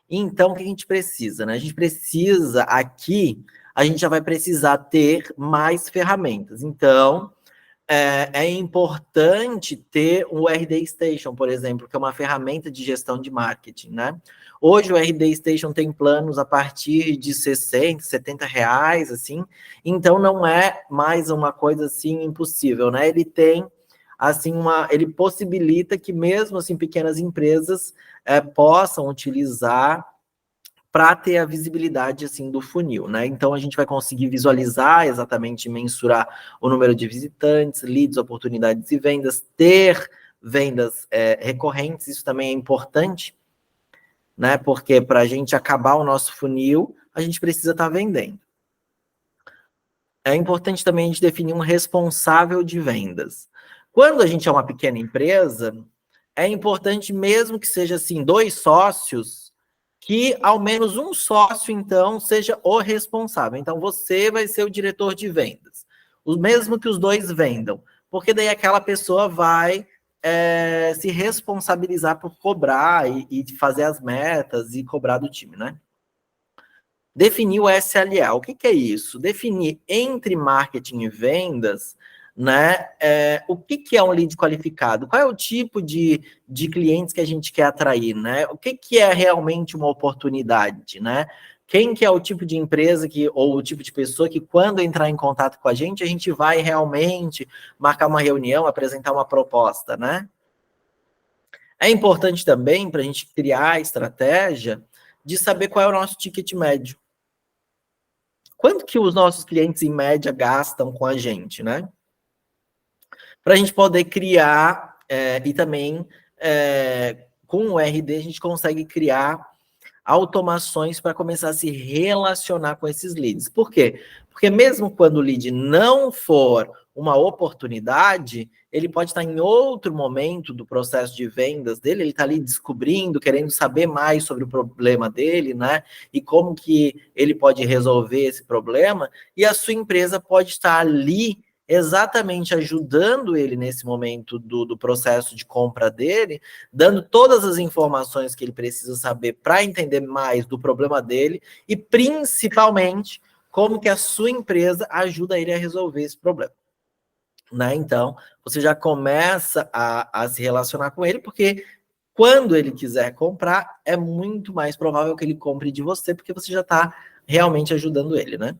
Então, o que a gente precisa, né? A gente precisa aqui, a gente já vai precisar ter mais ferramentas. Então, é importante ter o RD Station, por exemplo, que é uma ferramenta de gestão de marketing, né? Hoje o RD Station tem planos a partir de 60, 70 reais, assim, então não é mais uma coisa assim impossível, né? Ele tem assim ele possibilita que mesmo assim pequenas empresas possam utilizar para ter a visibilidade assim do funil, né? Então a gente vai conseguir visualizar exatamente, mensurar o número de visitantes, leads, oportunidades e vendas, ter vendas recorrentes, isso também é importante, né? Porque para a gente acabar o nosso funil, a gente precisa estar vendendo. É importante também a gente definir um responsável de vendas. Quando a gente é uma pequena empresa, é importante mesmo que seja assim 2 sócios, que ao menos um sócio, então, seja o responsável. Então, você vai ser o diretor de vendas. O mesmo que os 2 vendam. Porque daí aquela pessoa vai se responsabilizar por cobrar e fazer as metas e cobrar do time, né? Definir o SLA. O que é isso? Definir entre marketing e vendas, né? O que é um lead qualificado? Qual é o tipo de clientes que a gente quer atrair, né? O que é realmente uma oportunidade, né? Quem que é o tipo de empresa ou o tipo de pessoa que, quando entrar em contato com a gente vai realmente marcar uma reunião, apresentar uma proposta, né? É importante também, para a gente criar a estratégia, de saber qual é o nosso ticket médio. Quanto que os nossos clientes, em média, gastam com a gente, né? Para a gente poder criar, e também, com o RD, a gente consegue criar automações para começar a se relacionar com esses leads. Por quê? Porque mesmo quando o lead não for uma oportunidade, ele pode estar em outro momento do processo de vendas dele, ele está ali descobrindo, querendo saber mais sobre o problema dele, né? E como que ele pode resolver esse problema, e a sua empresa pode estar ali exatamente ajudando ele nesse momento do processo de compra dele, dando todas as informações que ele precisa saber para entender mais do problema dele e, principalmente, como que a sua empresa ajuda ele a resolver esse problema. Né? Então, você já começa a se relacionar com ele, porque quando ele quiser comprar, é muito mais provável que ele compre de você, porque você já está realmente ajudando ele, né?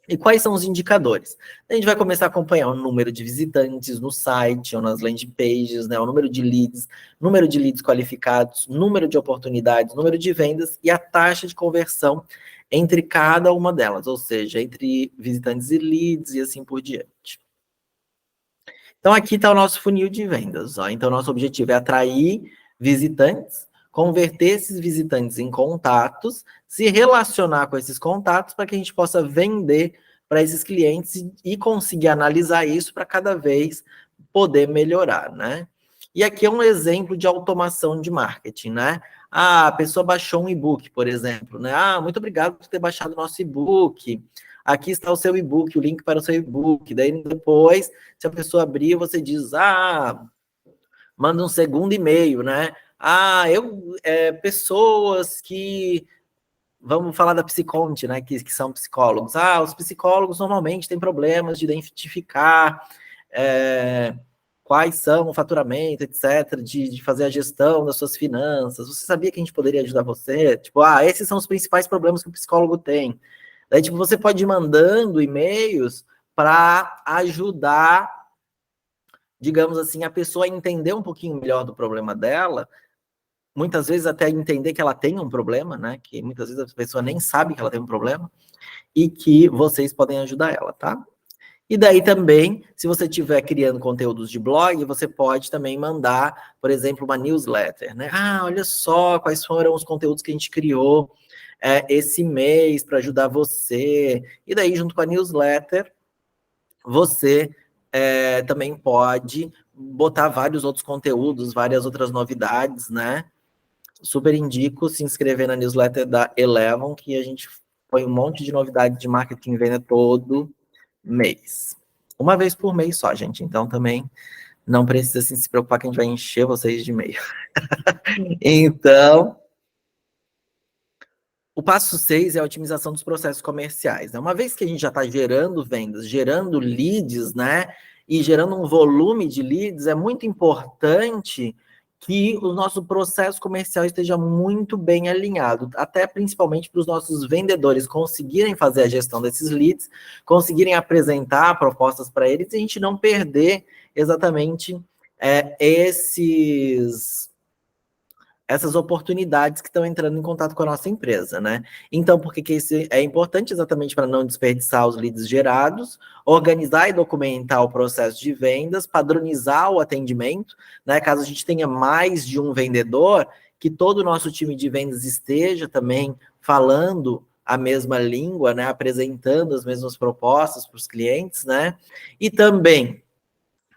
E quais são os indicadores? A gente vai começar a acompanhar o número de visitantes no site ou nas landing pages, né? O número de leads qualificados, número de oportunidades, número de vendas e a taxa de conversão entre cada uma delas, ou seja, entre visitantes e leads e assim por diante. Então, aqui está o nosso funil de vendas. Ó. Então, nosso objetivo é atrair visitantes, converter esses visitantes em contatos, se relacionar com esses contatos para que a gente possa vender para esses clientes e conseguir analisar isso para cada vez poder melhorar, né? E aqui é um exemplo de automação de marketing, né? Ah, a pessoa baixou um e-book, por exemplo, né? Ah, muito obrigado por ter baixado o nosso e-book. Aqui está o seu e-book, o link para o seu e-book. Daí depois, se a pessoa abrir, você diz, manda um segundo e-mail, né? Pessoas que... Vamos falar da Psiconte, né? Que são psicólogos. Os psicólogos normalmente têm problemas de identificar quais são o faturamento, etc., de fazer a gestão das suas finanças. Você sabia que a gente poderia ajudar você? Tipo, esses são os principais problemas que o psicólogo tem. Daí, tipo, você pode ir mandando e-mails para ajudar, digamos assim, a pessoa a entender um pouquinho melhor do problema dela, muitas vezes até entender que ela tem um problema, né? Que muitas vezes a pessoa nem sabe que ela tem um problema, e que vocês podem ajudar ela, tá? E daí também, se você estiver criando conteúdos de blog, você pode também mandar, por exemplo, uma newsletter, né? Olha só quais foram os conteúdos que a gente criou esse mês para ajudar você. E daí, junto com a newsletter, você também pode botar vários outros conteúdos, várias outras novidades, né? Super indico se inscrever na newsletter da Elevon, que a gente põe um monte de novidade de marketing e venda todo mês. Uma vez por mês só, gente. Então, também não precisa assim, se preocupar que a gente vai encher vocês de e-mail. Então, o passo 6 é a otimização dos processos comerciais. Né? Uma vez que a gente já está gerando vendas, gerando leads, né? e gerando um volume de leads, é muito importante que o nosso processo comercial esteja muito bem alinhado, até principalmente para os nossos vendedores conseguirem fazer a gestão desses leads, conseguirem apresentar propostas para eles, e a gente não perder exatamente essas oportunidades que estão entrando em contato com a nossa empresa, né? Então, por que isso é importante? Exatamente para não desperdiçar os leads gerados, organizar e documentar o processo de vendas, padronizar o atendimento, né? Caso a gente tenha mais de um vendedor, que todo o nosso time de vendas esteja também falando a mesma língua, né? Apresentando as mesmas propostas para os clientes, né? E também,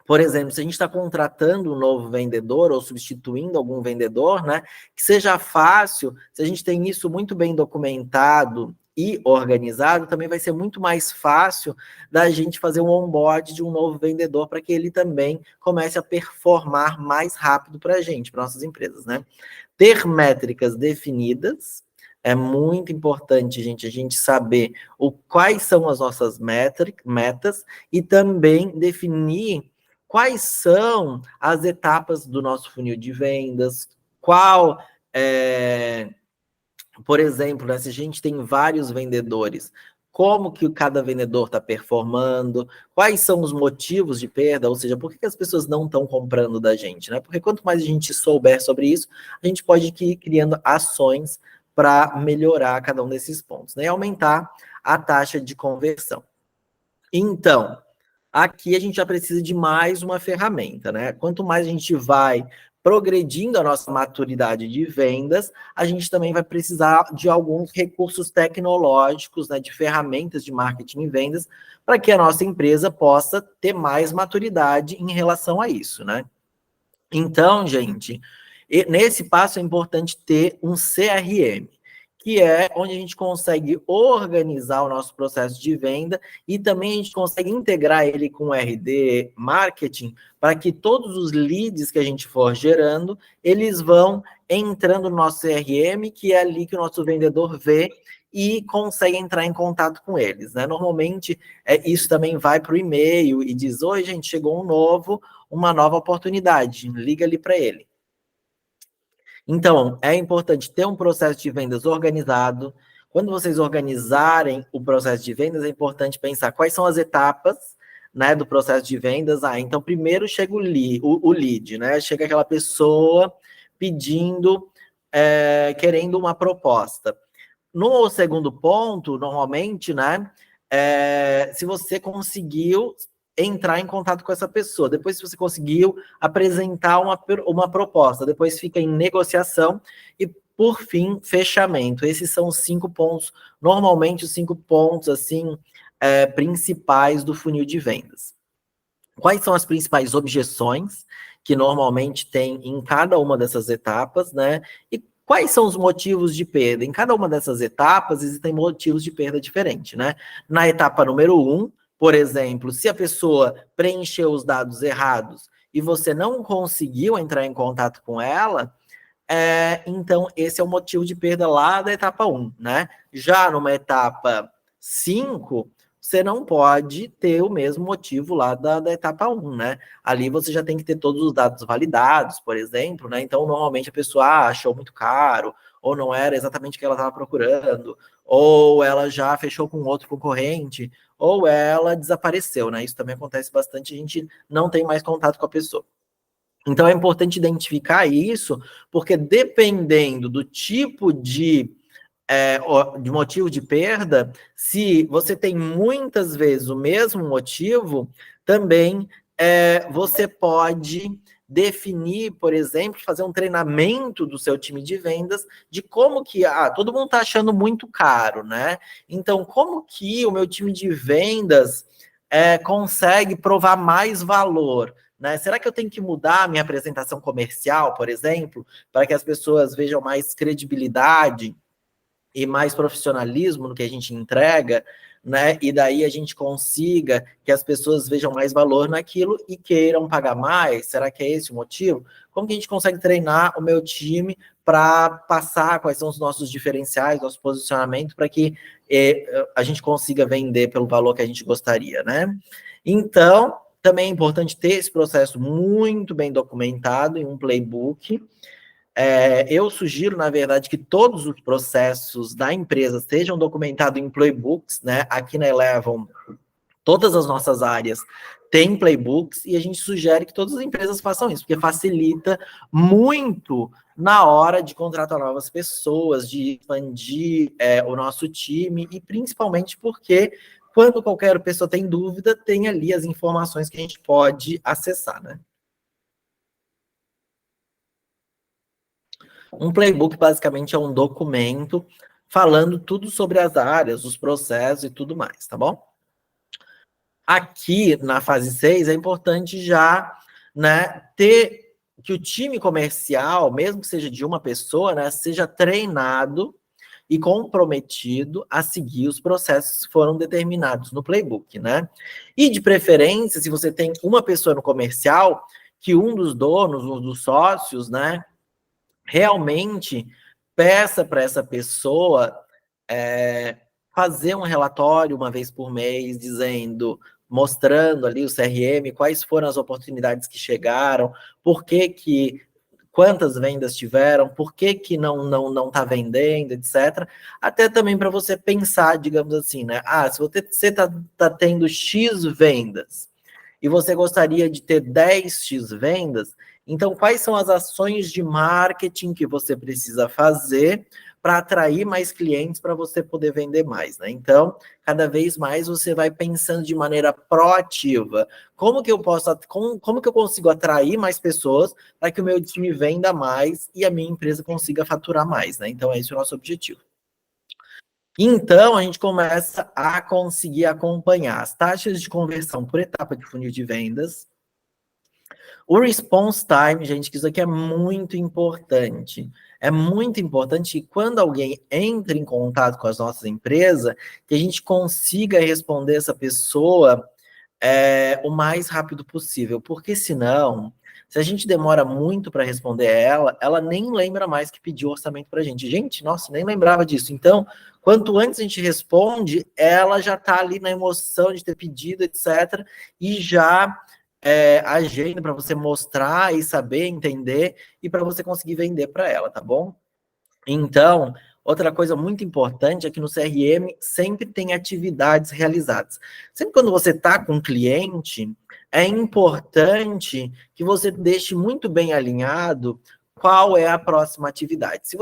por exemplo, se a gente está contratando um novo vendedor ou substituindo algum vendedor, né, que seja fácil, se a gente tem isso muito bem documentado e organizado, também vai ser muito mais fácil da gente fazer um onboard de um novo vendedor para que ele também comece a performar mais rápido para a gente, para nossas empresas, né? Ter métricas definidas. É muito importante, gente, a gente saber quais são as nossas metas e também definir quais são as etapas do nosso funil de vendas, por exemplo, né, se a gente tem vários vendedores, como que cada vendedor está performando, quais são os motivos de perda, ou seja, por que as pessoas não estão comprando da gente, né? Porque quanto mais a gente souber sobre isso, a gente pode ir criando ações para melhorar cada um desses pontos, né? E aumentar a taxa de conversão. Então, aqui a gente já precisa de mais uma ferramenta, né? Quanto mais a gente vai progredindo a nossa maturidade de vendas, a gente também vai precisar de alguns recursos tecnológicos, né, de ferramentas de marketing e vendas, para que a nossa empresa possa ter mais maturidade em relação a isso, né? Então, gente, nesse passo é importante ter um CRM, que é onde a gente consegue organizar o nosso processo de venda e também a gente consegue integrar ele com o RD Marketing para que todos os leads que a gente for gerando, eles vão entrando no nosso CRM, que é ali que o nosso vendedor vê e consegue entrar em contato com eles, né? Normalmente, isso também vai para o e-mail e diz, oi, gente, chegou uma nova oportunidade, liga ali para ele. Então, é importante ter um processo de vendas organizado. Quando vocês organizarem o processo de vendas, é importante pensar quais são as etapas, né, do processo de vendas. Então, primeiro chega o lead, né? Chega aquela pessoa pedindo, querendo uma proposta. No segundo ponto, normalmente, né, se você conseguiu entrar em contato com essa pessoa, depois se você conseguiu apresentar uma proposta, depois fica em negociação e, por fim, fechamento. Esses são os 5 pontos, normalmente os 5 pontos, assim, principais do funil de vendas. Quais são as principais objeções que normalmente tem em cada uma dessas etapas, né? E quais são os motivos de perda? Em cada uma dessas etapas existem motivos de perda diferentes, né? Na etapa número 1, por exemplo, se a pessoa preencheu os dados errados e você não conseguiu entrar em contato com ela, então esse é o motivo de perda lá da etapa 1, né? Já numa etapa 5, você não pode ter o mesmo motivo lá da etapa 1, né? Ali você já tem que ter todos os dados validados, por exemplo, né? Então, normalmente a pessoa achou muito caro, ou não era exatamente o que ela estava procurando, ou ela já fechou com outro concorrente, ou ela desapareceu, né? Isso também acontece bastante, a gente não tem mais contato com a pessoa. Então, é importante identificar isso, porque dependendo do tipo de motivo de perda, se você tem muitas vezes o mesmo motivo, também você pode definir, por exemplo, fazer um treinamento do seu time de vendas de como que, todo mundo está achando muito caro, né? Então, como que o meu time de vendas consegue provar mais valor? Né? Será que eu tenho que mudar a minha apresentação comercial, por exemplo, para que as pessoas vejam mais credibilidade e mais profissionalismo no que a gente entrega, né? E daí a gente consiga que as pessoas vejam mais valor naquilo e queiram pagar mais? Será que é esse o motivo? Como que a gente consegue treinar o meu time para passar quais são os nossos diferenciais, nosso posicionamento, para que a gente consiga vender pelo valor que a gente gostaria, né? Então, também é importante ter esse processo muito bem documentado em um playbook. Eu sugiro, na verdade, que todos os processos da empresa sejam documentados em playbooks, né? Aqui na Elevon, todas as nossas áreas têm playbooks e a gente sugere que todas as empresas façam isso, porque facilita muito na hora de contratar novas pessoas, de expandir o nosso time, e principalmente porque quando qualquer pessoa tem dúvida, tem ali as informações que a gente pode acessar, né? Um playbook, basicamente, é um documento falando tudo sobre as áreas, os processos e tudo mais, tá bom? Aqui, na fase 6, é importante já, né, ter que o time comercial, mesmo que seja de uma pessoa, né, seja treinado e comprometido a seguir os processos que foram determinados no playbook, né? E, de preferência, se você tem uma pessoa no comercial, que um dos donos, um dos sócios, né, realmente peça para essa pessoa fazer um relatório uma vez por mês, mostrando ali o CRM, quais foram as oportunidades que chegaram, quantas vendas tiveram, por que não está vendendo, etc. Até também para você pensar, digamos assim, né? Se você tá tendo X vendas e você gostaria de ter 10X vendas, então quais são as ações de marketing que você precisa fazer para atrair mais clientes para você poder vender mais, né? Então, cada vez mais você vai pensando de maneira proativa. Como que eu consigo atrair mais pessoas para que o meu time venda mais e a minha empresa consiga faturar mais, né? Então, esse é o nosso objetivo. Então, a gente começa a conseguir acompanhar as taxas de conversão por etapa de funil de vendas. O response time, gente, que isso aqui é muito importante. É muito importante que quando alguém entra em contato com as nossas empresas, que a gente consiga responder essa pessoa o mais rápido possível. Porque senão, se a gente demora muito para responder ela nem lembra mais que pediu orçamento para a gente. Gente, nossa, nem lembrava disso. Então, quanto antes a gente responde, ela já está ali na emoção de ter pedido, etc. E já agenda para você mostrar e saber, entender, e para você conseguir vender para ela, tá bom? Então, outra coisa muito importante é que no CRM sempre tem atividades realizadas. Sempre quando você está com um cliente, é importante que você deixe muito bem alinhado qual é a próxima atividade. Se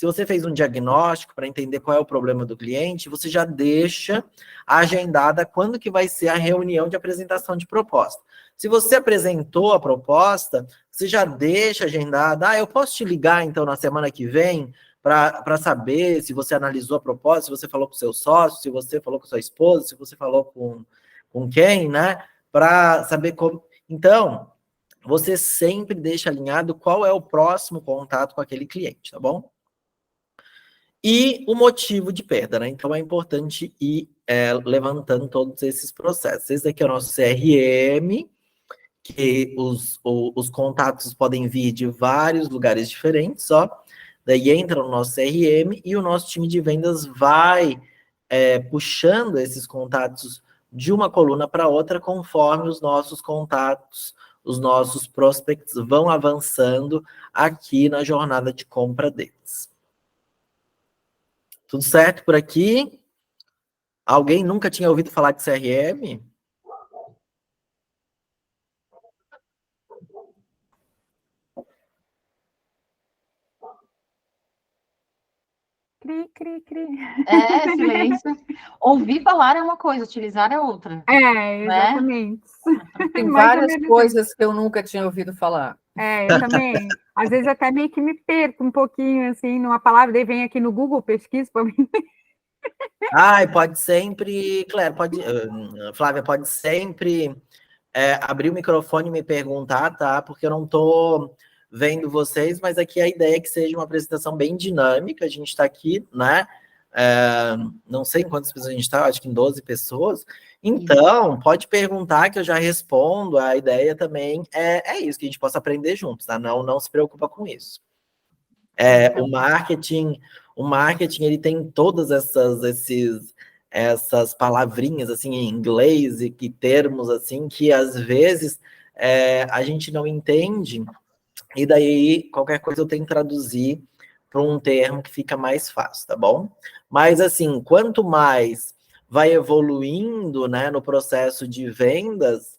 você fez um diagnóstico para entender qual é o problema do cliente, você já deixa agendada quando que vai ser a reunião de apresentação de proposta. Se você apresentou a proposta, você já deixa agendada. Eu posso te ligar, então, na semana que vem, para saber se você analisou a proposta, se você falou com o seu sócio, se você falou com a sua esposa, se você falou com quem, né? Para saber como... Então, você sempre deixa alinhado qual é o próximo contato com aquele cliente, tá bom? E o motivo de perda, né? Então, é importante ir levantando todos esses processos. Esse daqui é o nosso CRM, que os contatos podem vir de vários lugares diferentes, ó. Daí entra no nosso CRM e o nosso time de vendas vai puxando esses contatos de uma coluna para outra conforme os nossos contatos, os nossos prospects vão avançando aqui na jornada de compra deles. Tudo certo por aqui? Alguém nunca tinha ouvido falar de CRM? Cri, cri, cri. Silêncio. Ouvir falar é uma coisa, utilizar é outra. Exatamente. Tem várias coisas que eu nunca tinha ouvido falar. Eu também. Às vezes até meio que me perco um pouquinho, assim, numa palavra, daí vem aqui no Google, pesquisa para mim. Pode sempre, Claire, Flávia, pode sempre abrir o microfone e me perguntar, tá? Porque eu não estou vendo vocês, mas aqui a ideia é que seja uma apresentação bem dinâmica. A gente está aqui, né? Não sei em quantas pessoas a gente está, acho que em 12 pessoas. Então, pode perguntar que eu já respondo. A ideia também é isso, que a gente possa aprender juntos, tá? Não se preocupa com isso. O marketing, ele tem todas esses essas palavrinhas assim em inglês e termos assim que às vezes a gente não entende, e daí qualquer coisa eu tenho que traduzir para um termo que fica mais fácil, tá bom? Mas assim, quanto mais vai evoluindo, né, no processo de vendas,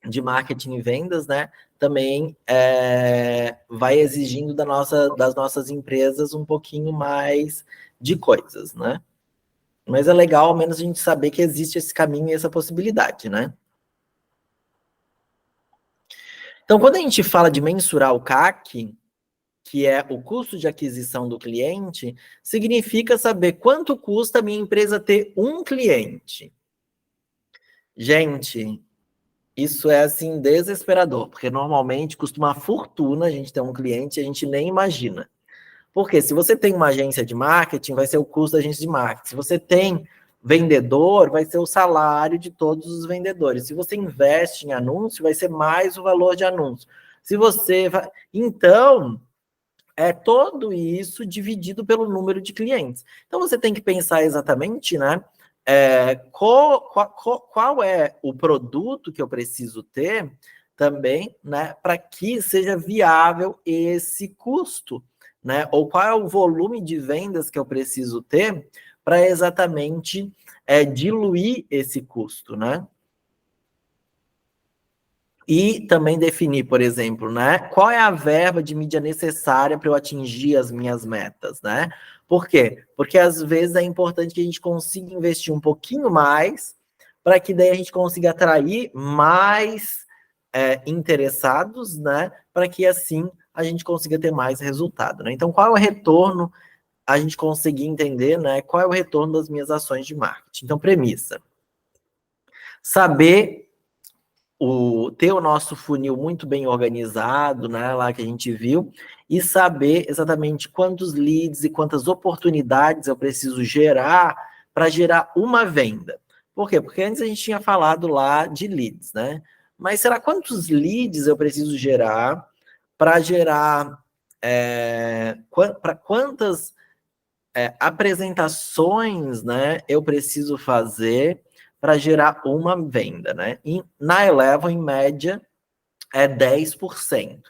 de marketing e vendas, né, também vai exigindo das nossas empresas um pouquinho mais de coisas, né? Mas é legal, ao menos, a gente saber que existe esse caminho e essa possibilidade, né? Então, quando a gente fala de mensurar o CAC, que é o custo de aquisição do cliente, significa saber quanto custa a minha empresa ter um cliente. Gente, isso é, assim, desesperador, porque normalmente custa uma fortuna a gente ter um cliente e a gente nem imagina. Porque se você tem uma agência de marketing, vai ser o custo da agência de marketing. Se você tem vendedor, vai ser o salário de todos os vendedores. Se você investe em anúncio, vai ser mais o valor de anúncio. Se você vai... Então, é todo isso dividido pelo número de clientes. Então, você tem que pensar exatamente, né? Qual é o produto que eu preciso ter também, né? Para que seja viável esse custo, né? Ou qual é o volume de vendas que eu preciso ter para exatamente diluir esse custo, né? E também definir, por exemplo, né, qual é a verba de mídia necessária para eu atingir as minhas metas, né? Por quê? Porque às vezes é importante que a gente consiga investir um pouquinho mais para que daí a gente consiga atrair mais interessados, né? Para que assim a gente consiga ter mais resultado, né? Então, qual é o retorno? A gente conseguir entender, né? Qual é o retorno das minhas ações de marketing? Então, premissa: saber ter o nosso funil muito bem organizado, né, lá que a gente viu, e saber exatamente quantos leads e quantas oportunidades eu preciso gerar para gerar uma venda. Por quê? Porque antes a gente tinha falado lá de leads, né? Mas será quantos leads eu preciso gerar para gerar para quantas apresentações, né, eu preciso fazer para gerar uma venda, né? E na Eleven, em média, é 10%.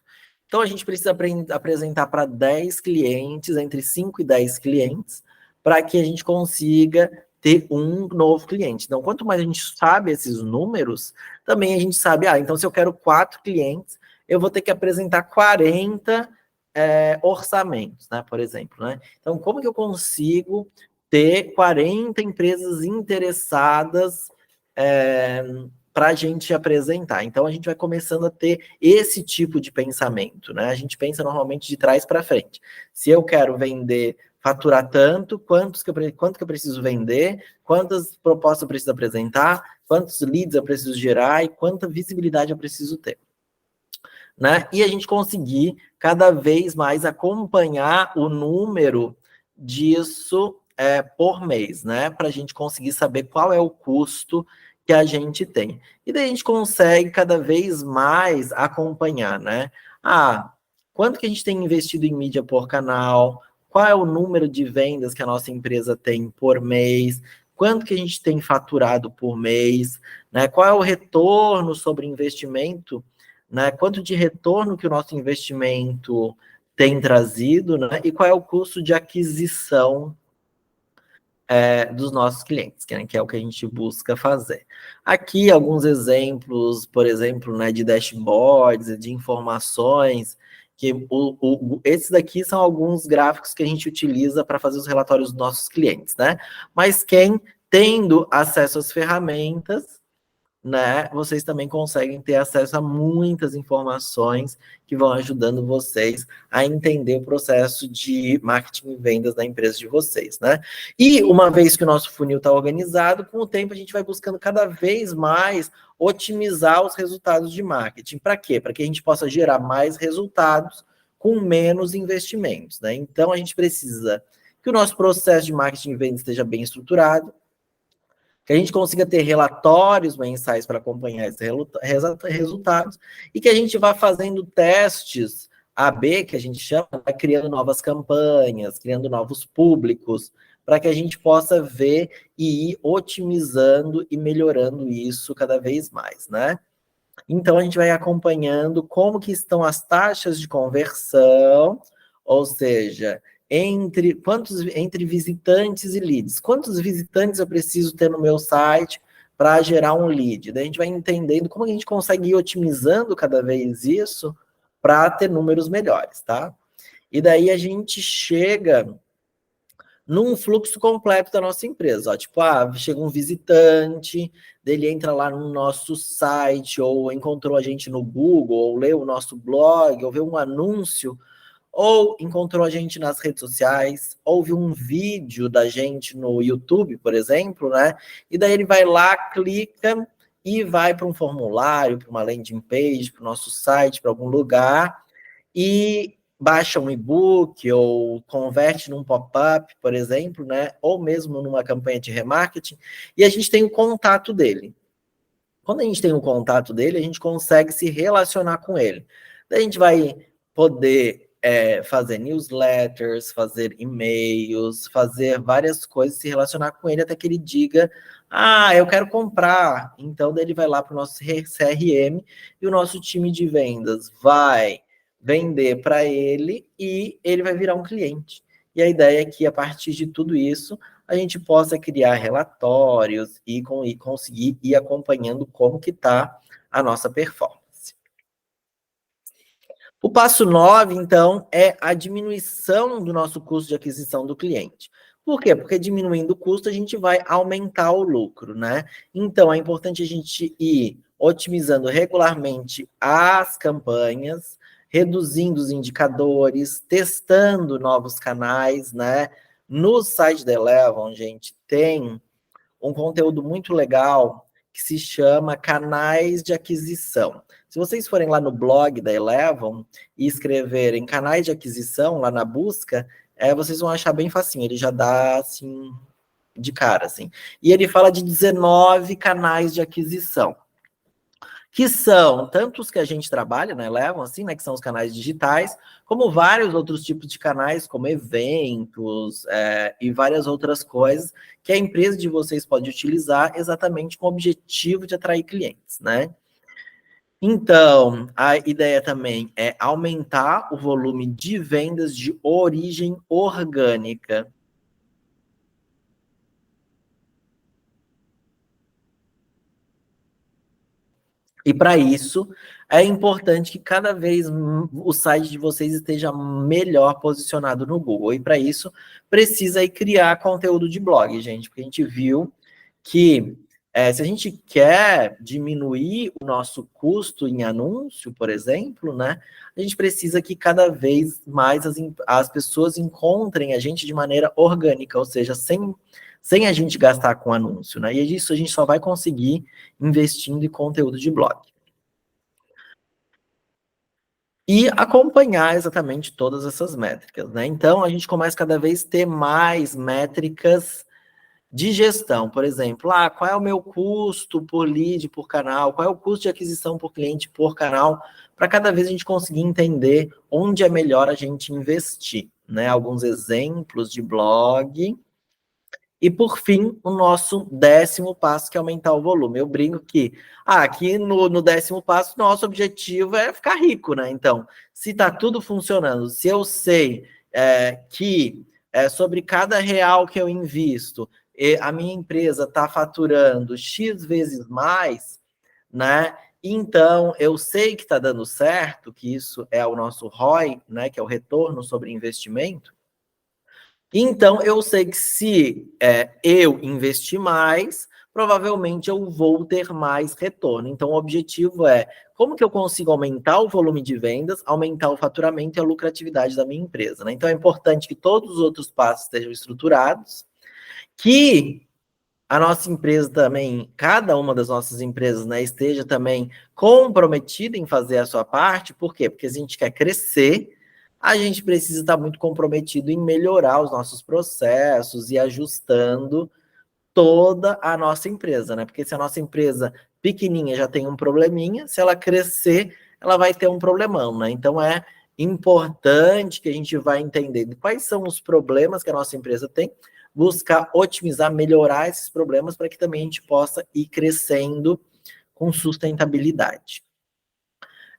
Então, a gente precisa apresentar para 10 clientes, entre 5 e 10 clientes, para que a gente consiga ter um novo cliente. Então, quanto mais a gente sabe esses números, também a gente sabe, então, se eu quero 4 clientes, eu vou ter que apresentar 40 orçamentos, né, por exemplo, né? Então, como que eu consigo ter 40 empresas interessadas para a gente apresentar? Então, a gente vai começando a ter esse tipo de pensamento, né? A gente pensa normalmente de trás para frente. Se eu quero vender, faturar tanto, quanto que eu preciso vender, quantas propostas eu preciso apresentar, quantos leads eu preciso gerar e quanta visibilidade eu preciso ter, né? E a gente conseguir cada vez mais acompanhar o número disso por mês, né? Para a gente conseguir saber qual é o custo que a gente tem. E daí a gente consegue cada vez mais acompanhar, né? Quanto que a gente tem investido em mídia por canal? Qual é o número de vendas que a nossa empresa tem por mês? Quanto que a gente tem faturado por mês? Né? Qual é o retorno sobre investimento, né? Quanto de retorno que o nosso investimento tem trazido, né? E qual é o custo de aquisição dos nossos clientes, que é o que a gente busca fazer. Aqui, alguns exemplos, por exemplo, né, de dashboards, de informações, que esses daqui são alguns gráficos que a gente utiliza para fazer os relatórios dos nossos clientes, né? Mas quem tendo acesso às ferramentas, né, vocês também conseguem ter acesso a muitas informações que vão ajudando vocês a entender o processo de marketing e vendas da empresa de vocês, né? E uma vez que o nosso funil está organizado, com o tempo a gente vai buscando cada vez mais otimizar os resultados de marketing. Para quê? Para que a gente possa gerar mais resultados com menos investimentos, né? Então a gente precisa que o nosso processo de marketing e vendas esteja bem estruturado, que a gente consiga ter relatórios mensais para acompanhar esses resultados e que a gente vá fazendo testes AB, que a gente chama, criando novas campanhas, criando novos públicos, para que a gente possa ver e ir otimizando e melhorando isso cada vez mais, né? Então, a gente vai acompanhando como que estão as taxas de conversão, ou seja, entre visitantes e leads. Quantos visitantes eu preciso ter no meu site para gerar um lead? Daí a gente vai entendendo como a gente consegue ir otimizando cada vez isso para ter números melhores, tá? E daí a gente chega num fluxo completo da nossa empresa. Ó, tipo, chega um visitante, ele entra lá no nosso site, ou encontrou a gente no Google, ou leu o nosso blog, ou vê um anúncio, ou encontrou a gente nas redes sociais, ou viu um vídeo da gente no YouTube, por exemplo, né? E daí ele vai lá, clica e vai para um formulário, para uma landing page, para o nosso site, para algum lugar, e baixa um e-book ou converte num pop-up, por exemplo, né? Ou mesmo numa campanha de remarketing, e a gente tem o contato dele. Quando a gente tem o contato dele, a gente consegue se relacionar com ele. Daí a gente vai poder fazer newsletters, fazer e-mails, fazer várias coisas, se relacionar com ele até que ele diga: eu quero comprar. Então, daí ele vai lá para o nosso CRM e o nosso time de vendas vai vender para ele e ele vai virar um cliente. E a ideia é que, a partir de tudo isso, a gente possa criar relatórios e conseguir ir acompanhando como que está a nossa performance. O passo 9, então, é a diminuição do nosso custo de aquisição do cliente. Por quê? Porque diminuindo o custo, a gente vai aumentar o lucro, né? Então, é importante a gente ir otimizando regularmente as campanhas, reduzindo os indicadores, testando novos canais, né? No site da Elevon, gente, tem um conteúdo muito legal que se chama Canais de Aquisição. Se vocês forem lá no blog da Elevon e escreverem canais de aquisição lá na busca, vocês vão achar bem facinho, ele já dá, assim, de cara, assim. E ele fala de 19 canais de aquisição, que são tanto os que a gente trabalha na Elevon, assim, né, que são os canais digitais, como vários outros tipos de canais, como eventos e várias outras coisas que a empresa de vocês pode utilizar exatamente com o objetivo de atrair clientes, né? Então, a ideia também é aumentar o volume de vendas de origem orgânica. E para isso, é importante que cada vez o site de vocês esteja melhor posicionado no Google. E para isso, precisa aí criar conteúdo de blog, gente. Porque a gente viu que se a gente quer diminuir o nosso custo em anúncio, por exemplo, né, a gente precisa que cada vez mais as pessoas encontrem a gente de maneira orgânica, ou seja, sem a gente gastar com anúncio, né? E isso a gente só vai conseguir investindo em conteúdo de blog. E acompanhar exatamente todas essas métricas, né? Então, a gente começa cada vez a ter mais métricas de gestão. Por exemplo, qual é o meu custo por lead, por canal? Qual é o custo de aquisição por cliente, por canal? Para cada vez a gente conseguir entender onde é melhor a gente investir, né? Alguns exemplos de blog. E, por fim, o nosso 10º passo, que é aumentar o volume. Eu brinco que, aqui no 10º passo, nosso objetivo é ficar rico, né? Então, se está tudo funcionando, se eu sei que sobre cada real que eu invisto, a minha empresa está faturando X vezes mais, né? Então, eu sei que está dando certo, que isso é o nosso ROI, né? Que é o retorno sobre investimento. Então, eu sei que se eu investir mais, provavelmente eu vou ter mais retorno. Então, o objetivo é como que eu consigo aumentar o volume de vendas, aumentar o faturamento e a lucratividade da minha empresa, né? Então, é importante que todos os outros passos estejam estruturados, que a nossa empresa também, cada uma das nossas empresas, né, esteja também comprometida em fazer a sua parte. Por quê? Porque a gente quer crescer, a gente precisa estar muito comprometido em melhorar os nossos processos e ajustando toda a nossa empresa, né? Porque se a nossa empresa pequenininha já tem um probleminha, se ela crescer, ela vai ter um problemão, né? Então, é importante que a gente vá entendendo quais são os problemas que a nossa empresa tem, buscar otimizar, melhorar esses problemas para que também a gente possa ir crescendo com sustentabilidade.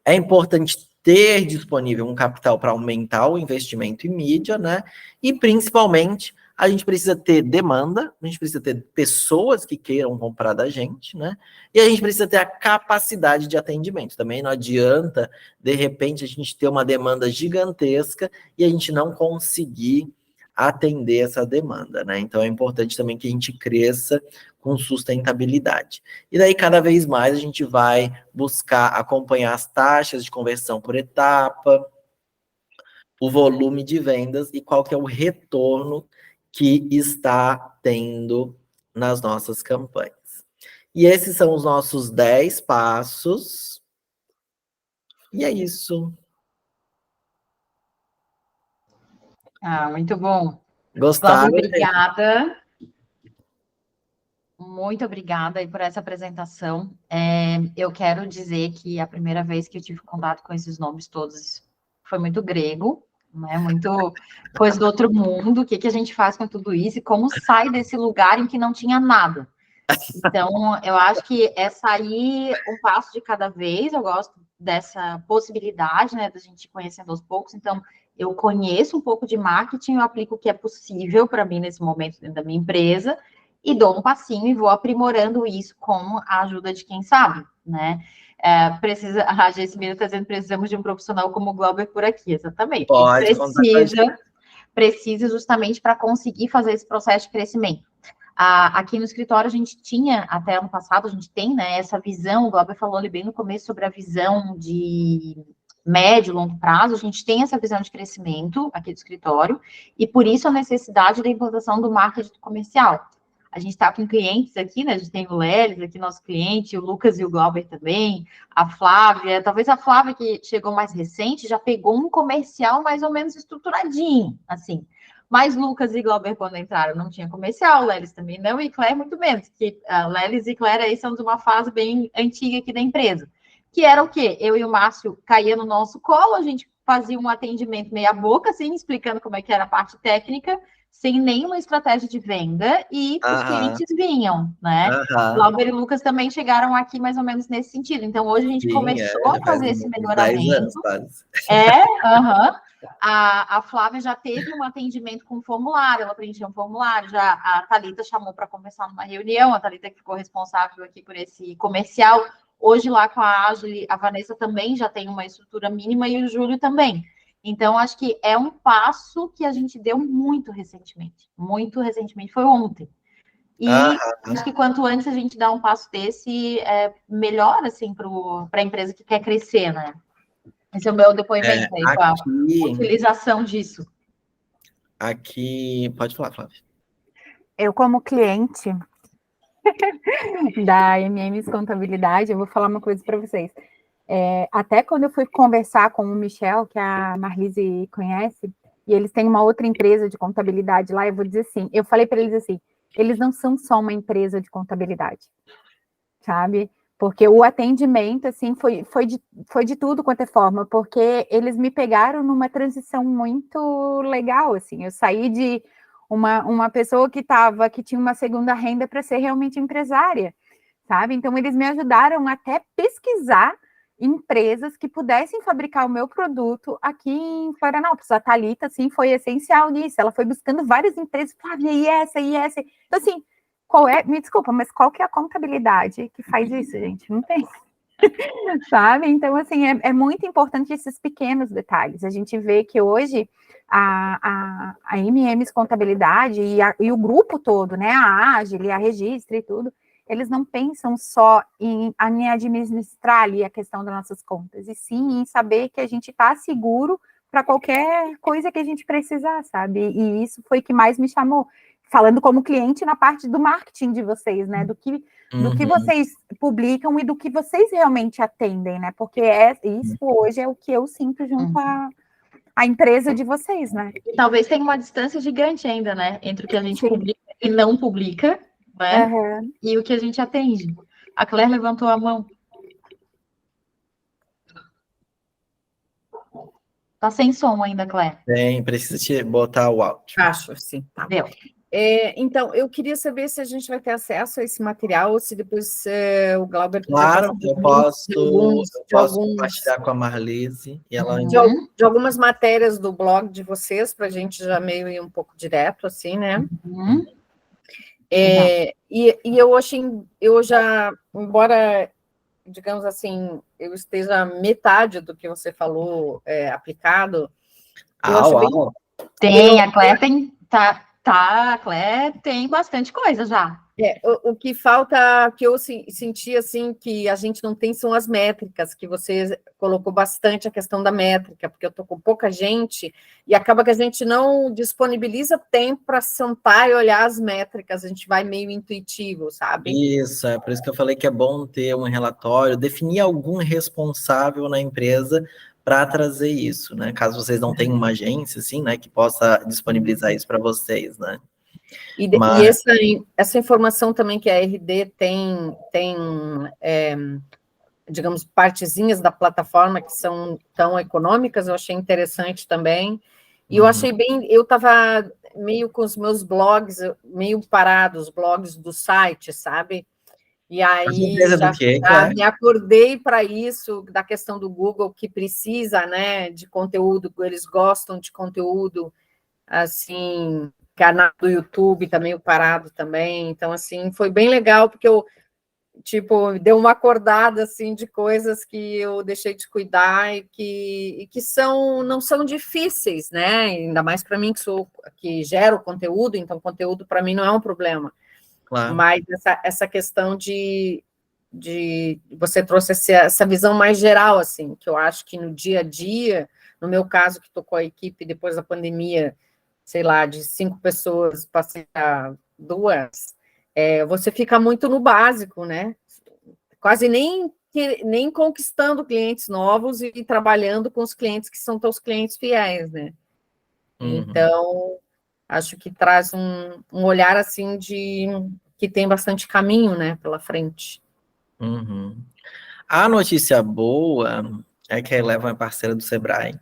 É importante ter disponível um capital para aumentar o investimento em mídia, né? E principalmente a gente precisa ter demanda, a gente precisa ter pessoas que queiram comprar da gente, né? E a gente precisa ter a capacidade de atendimento. Também não adianta, de repente, a gente ter uma demanda gigantesca e a gente não conseguir atender essa demanda, né? Então é importante também que a gente cresça com sustentabilidade. E daí, cada vez mais, a gente vai buscar acompanhar as taxas de conversão por etapa, o volume de vendas e qual que é o retorno que está tendo nas nossas campanhas. E esses são os nossos 10 passos. E é isso. Muito bom. Gostaram? Cláudia, obrigada. Muito obrigada aí por essa apresentação. Eu quero dizer que a primeira vez que eu tive contato com esses nomes todos foi muito grego, né? Muito coisa do outro mundo. O que a gente faz com tudo isso e como sai desse lugar em que não tinha nada. Então, eu acho que é sair um passo de cada vez. Eu gosto dessa possibilidade, né, da gente ir conhecendo aos poucos. Então, eu conheço um pouco de marketing, eu aplico o que é possível para mim nesse momento dentro da minha empresa e dou um passinho e vou aprimorando isso com a ajuda de quem sabe, né? A Gessmira está dizendo que precisamos de um profissional como o Glauber por aqui, exatamente. Pode contar com a gente. Precisa justamente para conseguir fazer esse processo de crescimento. Aqui no escritório a gente tinha, até ano passado, a gente tem, né, essa visão, o Glauber falou ali bem no começo sobre a visão de médio, longo prazo, a gente tem essa visão de crescimento aqui do escritório, e por isso a necessidade da implantação do marketing comercial. A gente está com clientes aqui, né, a gente tem o Lelis aqui, nosso cliente, o Lucas e o Glauber também, a Flávia, talvez a Flávia que chegou mais recente, já pegou um comercial mais ou menos estruturadinho, assim. Mas Lucas e Glauber, quando entraram, não tinha comercial, Lelis também não, e Claire muito menos, que Lelis e Claire aí são de uma fase bem antiga aqui da empresa. Que era o quê? Eu e o Márcio caía no nosso colo, a gente fazia um atendimento meia boca, assim, explicando como é que era a parte técnica, sem nenhuma estratégia de venda, e os clientes vinham, né? Glauber e Lucas também chegaram aqui mais ou menos nesse sentido. Então, hoje a gente começou a fazer esse melhoramento. 10 anos, quase. A Flávia já teve um atendimento com formulário, ela preencheu um formulário, já a Thalita chamou para conversar numa reunião, a Thalita que ficou responsável aqui por esse comercial. Hoje, lá com a Ágile, a Vanessa também já tem uma estrutura mínima e o Júlio também. Então, acho que é um passo que a gente deu muito recentemente, foi ontem. E acho que quanto antes a gente dá um passo desse, melhor, assim, para a empresa que quer crescer, né? Esse é o meu depoimento aí, com a utilização disso. Aqui, pode falar, Flávia. Eu, como cliente da MM's Contabilidade, eu vou falar uma coisa para vocês. Até quando eu fui conversar com o Michel, que a Marlise conhece, e eles têm uma outra empresa de contabilidade lá, eu vou dizer assim, eu falei para eles assim, eles não são só uma empresa de contabilidade, sabe? Porque o atendimento, assim, foi de tudo quanto é forma, porque eles me pegaram numa transição muito legal, assim, eu saí de uma pessoa que tinha uma segunda renda para ser realmente empresária, sabe? Então, eles me ajudaram até pesquisar empresas que pudessem fabricar o meu produto aqui em Florianópolis. A Thalita, assim, foi essencial nisso. Ela foi buscando várias empresas, Flávia, e essa. Então, assim, me desculpa, mas qual que é a contabilidade que faz isso, gente? Não tem. Sabe? Então, assim, é muito importante esses pequenos detalhes. A gente vê que hoje a MM's Contabilidade e o grupo todo, né, a Ágile, a Registre e tudo, eles não pensam só em administrar ali a questão das nossas contas, e sim em saber que a gente está seguro para qualquer coisa que a gente precisar, sabe? E isso foi o que mais me chamou. Falando como cliente na parte do marketing de vocês, né? Do que vocês publicam e do que vocês realmente atendem, né? Porque isso hoje é o que eu sinto junto à empresa de vocês, né? E talvez tenha uma distância gigante ainda, né? Entre o que a gente publica e não publica, né? E o que a gente atende. A Claire levantou a mão. Tá sem som ainda, Claire. Precisa te botar o áudio. Acho, sim. Deu. Então, eu queria saber se a gente vai ter acesso a esse material ou se depois o Glauber podia Claro, passar eu de posso alguns compartilhar com a Marlise e ela de algumas matérias do blog de vocês, para a gente já meio ir um pouco direto, assim, né? E eu já, embora, digamos assim, eu esteja metade do que você falou aplicado, eu acho bem... uau. Tem, a Clé tem, a Clé tem bastante coisa já. O que falta, que eu senti assim, que a gente não tem, são as métricas, que você colocou bastante a questão da métrica, porque eu estou com pouca gente, e acaba que a gente não disponibiliza tempo para sentar e olhar as métricas, a gente vai meio intuitivo, sabe? Isso, é por isso que eu falei que é bom ter um relatório, definir algum responsável na empresa para trazer isso, né? Caso vocês não tenham uma agência, assim, né, que possa disponibilizar isso para vocês, né? E essa informação também que a RD tem digamos, partezinhas da plataforma que são tão econômicas, eu achei interessante também. E eu achei eu estava meio com os meus blogs, meio parados, os blogs do site, sabe? E aí já me acordei para isso, da questão do Google, que precisa, né, de conteúdo, eles gostam de conteúdo, assim, canal do YouTube tá meio parado também, então, assim, foi bem legal, porque eu, tipo, deu uma acordada, assim, de coisas que eu deixei de cuidar e que não são difíceis, né, ainda mais para mim, que gero conteúdo, então, conteúdo para mim não é um problema. Claro. Mas essa questão de você trouxe essa visão mais geral, assim, que eu acho que no dia a dia, no meu caso, que estou com a equipe depois da pandemia, sei lá, de 5 pessoas, passei a 2, você fica muito no básico, né? Quase nem conquistando clientes novos e trabalhando com os clientes que são teus clientes fiéis, né? Então, acho que traz um olhar, assim, que tem bastante caminho, né, pela frente. A notícia boa é que a Eleven é parceira do Sebrae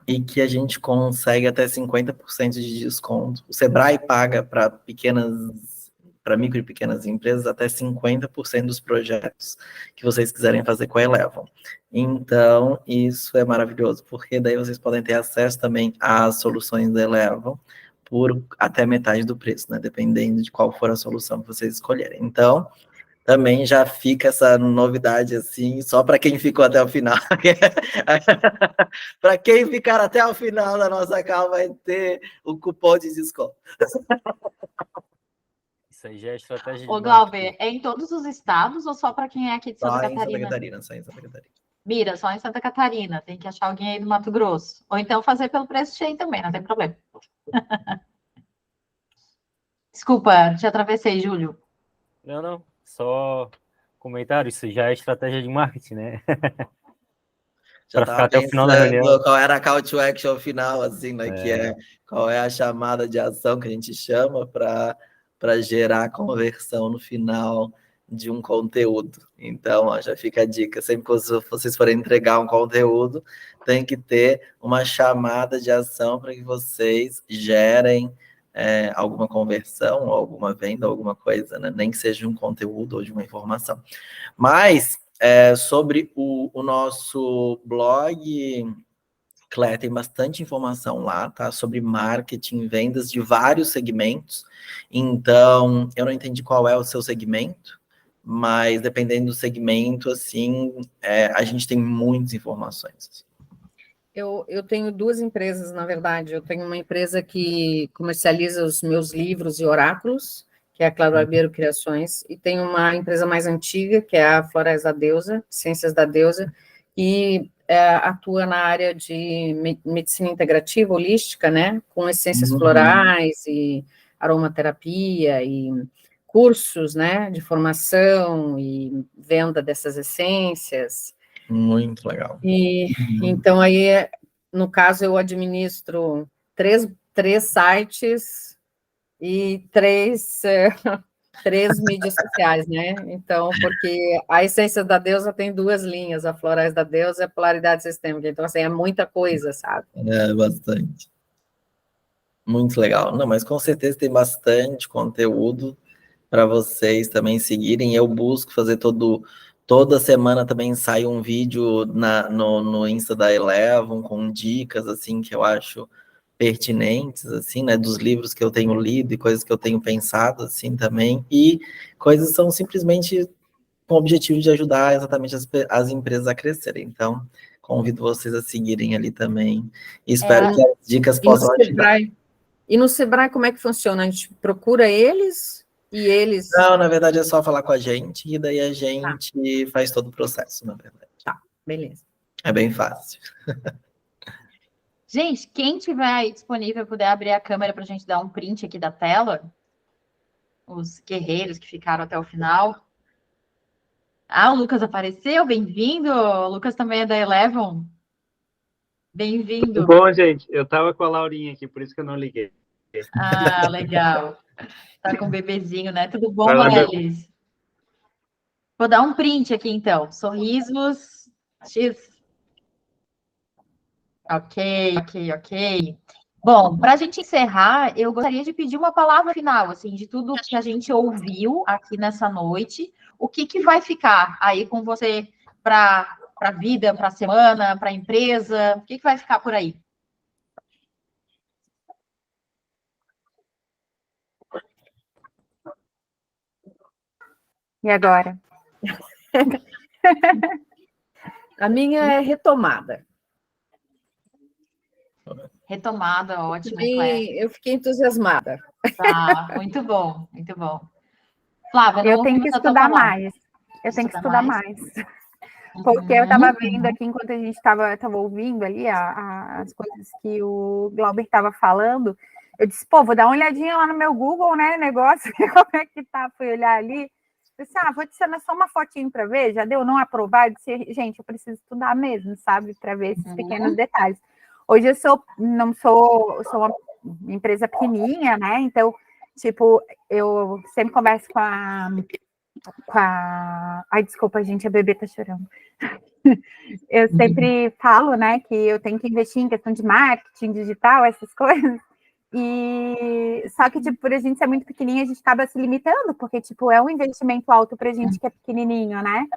e que a gente consegue até 50% de desconto. O Sebrae paga para micro e pequenas empresas até 50% dos projetos que vocês quiserem fazer com a Eleven. Então, isso é maravilhoso, porque daí vocês podem ter acesso também às soluções da Eleven por até metade do preço, né? Dependendo de qual for a solução que vocês escolherem. Então, também já fica essa novidade assim, só para quem ficou até o final. Para quem ficar até o final da nossa call vai ter o cupom de desconto. Isso aí já é estratégia de Ô, Glauber, é em todos os estados ou só para quem é aqui de Santa Catarina? Só em Santa Catarina. Mira, só em Santa Catarina. Tem que achar alguém aí do Mato Grosso. Ou então fazer pelo preço cheio também, não tem problema. Desculpa, te atravessei, Júlio. Não. Só comentário, isso já é estratégia de marketing, né? Já ficar até o final da reunião. Qual era a call to action final, assim, né? Qual é a chamada de ação que a gente chama para gerar conversão no final de um conteúdo. Então, ó, já fica a dica. Sempre que vocês forem entregar um conteúdo, tem que ter uma chamada de ação para que vocês gerem alguma conversão, ou alguma venda, alguma coisa, né? Nem que seja um conteúdo ou de uma informação. Mas, sobre o nosso blog, Clé, tem bastante informação lá, tá? Sobre marketing, vendas de vários segmentos. Então, eu não entendi qual é o seu segmento, mas dependendo do segmento, assim, a gente tem muitas informações. Eu tenho 2 empresas, na verdade. Eu tenho uma empresa que comercializa os meus livros e oráculos, que é a Claro Barbeiro Criações, e tenho uma empresa mais antiga, que é a Florais da Deusa, Ciências da Deusa, e atua na área de medicina integrativa, holística, né, com essências florais e aromaterapia e cursos, né, de formação e venda dessas essências. Muito legal. Então, aí, no caso, eu administro 3 sites e 3 mídias sociais, né? Então, porque a Essência da Deusa tem 2 linhas, a Florais da Deusa e a Polaridade Sistêmica. Então, assim, é muita coisa, sabe? Bastante. Muito legal. Não, mas com certeza tem bastante conteúdo para vocês também seguirem. Eu busco fazer toda semana também sai um vídeo no Insta da Eleven com dicas assim que eu acho pertinentes assim, né, dos livros que eu tenho lido e coisas que eu tenho pensado assim também. E coisas são simplesmente com o objetivo de ajudar exatamente as empresas a crescerem. Então, convido vocês a seguirem ali também. E espero que as dicas E no possam ajudar. Sebrae, como é que funciona? A gente procura eles e eles... Não, na verdade é só falar com a gente e daí a gente faz todo o processo, na verdade. Tá, beleza. É bem fácil. Gente, quem tiver aí disponível, puder abrir a câmera para a gente dar um print aqui da tela, os guerreiros que ficaram até o final. Ah, o Lucas apareceu, bem-vindo. O Lucas também é da Eleven. Bem-vindo. Bom, gente, eu tava com a Laurinha aqui, por isso que eu não liguei. Ah, legal. Tá com o bebezinho, né? Tudo bom, Vai lá, Lelis? Vou dar um print aqui, então. Sorrisos. X. Ok. Bom, para a gente encerrar, eu gostaria de pedir uma palavra final, assim, de tudo que a gente ouviu aqui nessa noite. O que vai ficar aí com você para a vida, para a semana, para a empresa? O que vai ficar por aí? E agora? A minha é retomada. Retomada, ótimo, Claire. Eu fiquei entusiasmada. Tá, muito bom, muito bom. Flávia, não Eu tenho que ouvimos a tua estudar palavra. mais. Eu tenho que estudar mais. Uhum. Porque eu estava vendo aqui, enquanto a gente estava ouvindo ali as coisas que o Glauber estava falando, eu disse, pô, vou dar uma olhadinha lá no meu Google, né, negócio, ver como é que tá, fui olhar ali. Eu disse, vou adicionar só uma fotinho para ver, já deu não aprovar? Eu disse, gente, eu preciso estudar mesmo, sabe, para ver esses pequenos detalhes. Hoje eu sou uma empresa pequenininha, né, então, tipo, eu sempre converso com a... Ai, desculpa, gente, a bebê tá chorando. Eu sempre falo, né, que eu tenho que investir em questão de marketing digital, essas coisas. E só que, tipo, por a gente ser muito pequenininha, a gente acaba se limitando, porque, tipo, é um investimento alto pra gente que é pequenininho, né?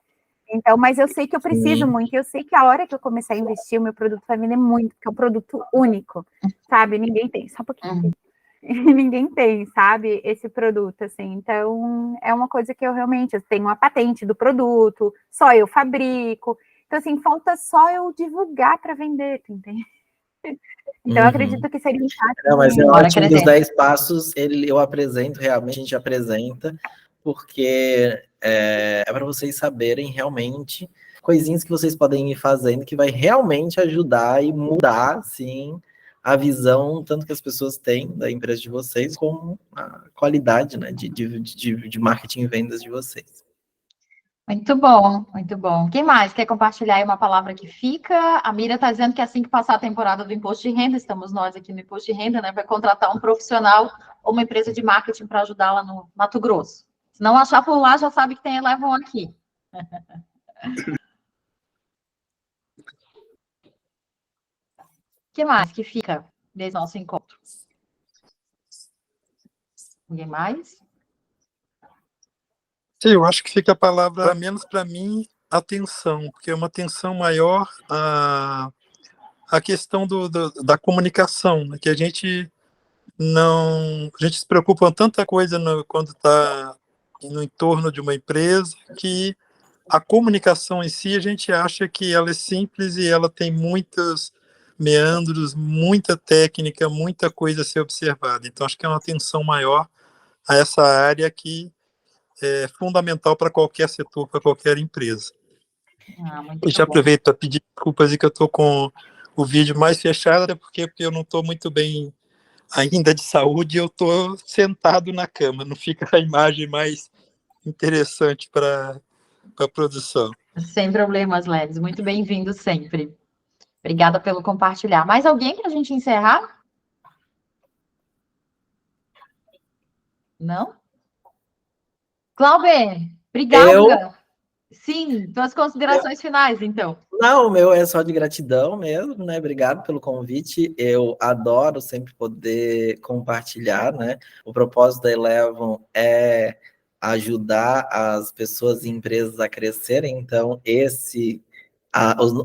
Então, mas eu sei que eu preciso muito, eu sei que a hora que eu começar a investir, o meu produto vai vender muito, porque é um produto único, sabe? Ninguém tem, só um pouquinho. Ninguém tem, sabe, esse produto, assim, então é uma coisa que eu tenho a patente do produto, só eu fabrico, então assim, falta só eu divulgar para vender, tu entende? Então eu acredito que seria um Não, mas é ótimo, dos 10 passos, eu apresento, realmente a gente apresenta, porque é para vocês saberem realmente coisinhas que vocês podem ir fazendo que vai realmente ajudar e mudar, sim, a visão, tanto que as pessoas têm da empresa de vocês, como a qualidade, né, de marketing e vendas de vocês. Muito bom, muito bom. Quem mais quer compartilhar aí uma palavra que fica? A Mira está dizendo que assim que passar a temporada do imposto de renda, estamos nós aqui no imposto de renda, né? Vai contratar um profissional ou uma empresa de marketing para ajudá-la no Mato Grosso. Se não achar por lá, já sabe que tem Eleven aqui. O que mais que fica desse nosso encontro? Ninguém mais? Sim, eu acho que fica a palavra, menos para mim, atenção, porque é uma atenção maior a questão da comunicação, né, que a gente se preocupa com tanta coisa quando está no entorno de uma empresa, que a comunicação em si, a gente acha que ela é simples e ela tem muitos meandros, muita técnica, muita coisa a ser observada. Então, acho que é uma atenção maior a essa área que é fundamental para qualquer setor, para qualquer empresa. E já aproveito para pedir desculpas que eu estou com o vídeo mais fechado, até porque eu não estou muito bem ainda de saúde, eu estou sentado na cama, não fica a imagem mais interessante para a produção. Sem problemas, Leves. Muito bem-vindo sempre. Obrigada pelo compartilhar. Mais alguém para a gente encerrar? Não? Glauber, obrigada. Sim, tuas considerações finais, então. Não, o meu é só de gratidão mesmo, né? Obrigado pelo convite. Eu adoro sempre poder compartilhar, né? O propósito da Eleven é ajudar as pessoas e empresas a crescerem. Então,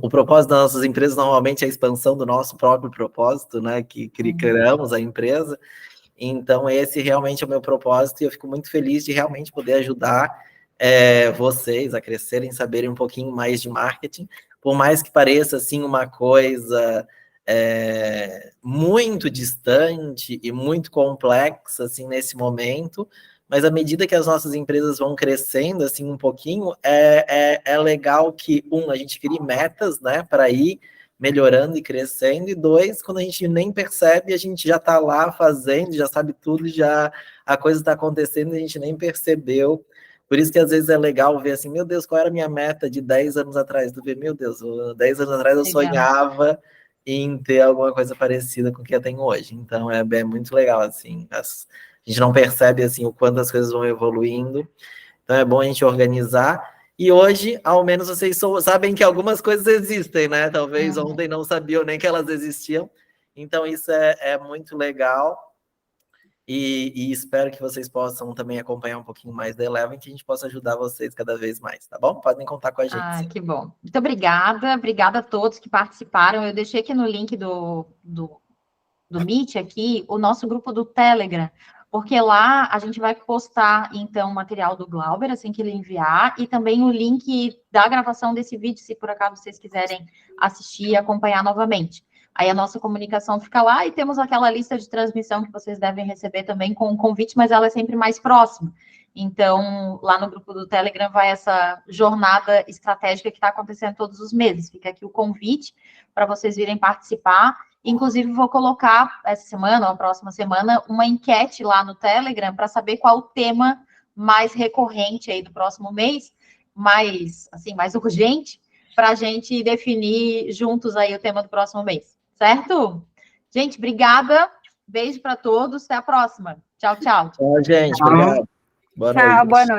o propósito das nossas empresas normalmente é a expansão do nosso próprio propósito, né? Que criamos a empresa. Então, esse realmente é o meu propósito e eu fico muito feliz de realmente poder ajudar vocês a crescerem, saberem um pouquinho mais de marketing, por mais que pareça assim uma coisa muito distante e muito complexa assim nesse momento, mas à medida que as nossas empresas vão crescendo assim um pouquinho, é legal que a gente crie metas, né, para ir melhorando e crescendo, e 2, quando a gente nem percebe, a gente já está lá fazendo, já sabe tudo, já a coisa está acontecendo e a gente nem percebeu. Por isso que às vezes é legal ver assim, meu Deus, qual era a minha meta de 10 anos atrás? Tu vê, meu Deus, 10 anos atrás eu sonhava em ter alguma coisa parecida com o que eu tenho hoje. Então é muito legal, assim. A gente não percebe assim o quanto as coisas vão evoluindo. Então é bom a gente organizar. E hoje, ao menos, vocês sabem que algumas coisas existem, né? Talvez ontem não sabiam nem que elas existiam. Então isso é muito legal. E espero que vocês possam também acompanhar um pouquinho mais da Eleven, que a gente possa ajudar vocês cada vez mais, tá bom? Podem contar com a gente. Ah, que bom. Muito obrigada a todos que participaram. Eu deixei aqui no link do Meet aqui o nosso grupo do Telegram, porque lá a gente vai postar, então, o material do Glauber, assim que ele enviar, e também o link da gravação desse vídeo, se por acaso vocês quiserem assistir e acompanhar novamente. Aí a nossa comunicação fica lá e temos aquela lista de transmissão que vocês devem receber também com o convite, mas ela é sempre mais próxima. Então, lá no grupo do Telegram vai essa jornada estratégica que está acontecendo todos os meses. Fica aqui o convite para vocês virem participar. Inclusive, vou colocar essa semana, ou a próxima semana, uma enquete lá no Telegram para saber qual o tema mais recorrente aí do próximo mês, mais urgente, para a gente definir juntos aí o tema do próximo mês. Certo? Gente, obrigada. Beijo para todos. Até a próxima. Tchau, tchau. Tchau, gente. Obrigado. Boa noite. Tchau, boa noite.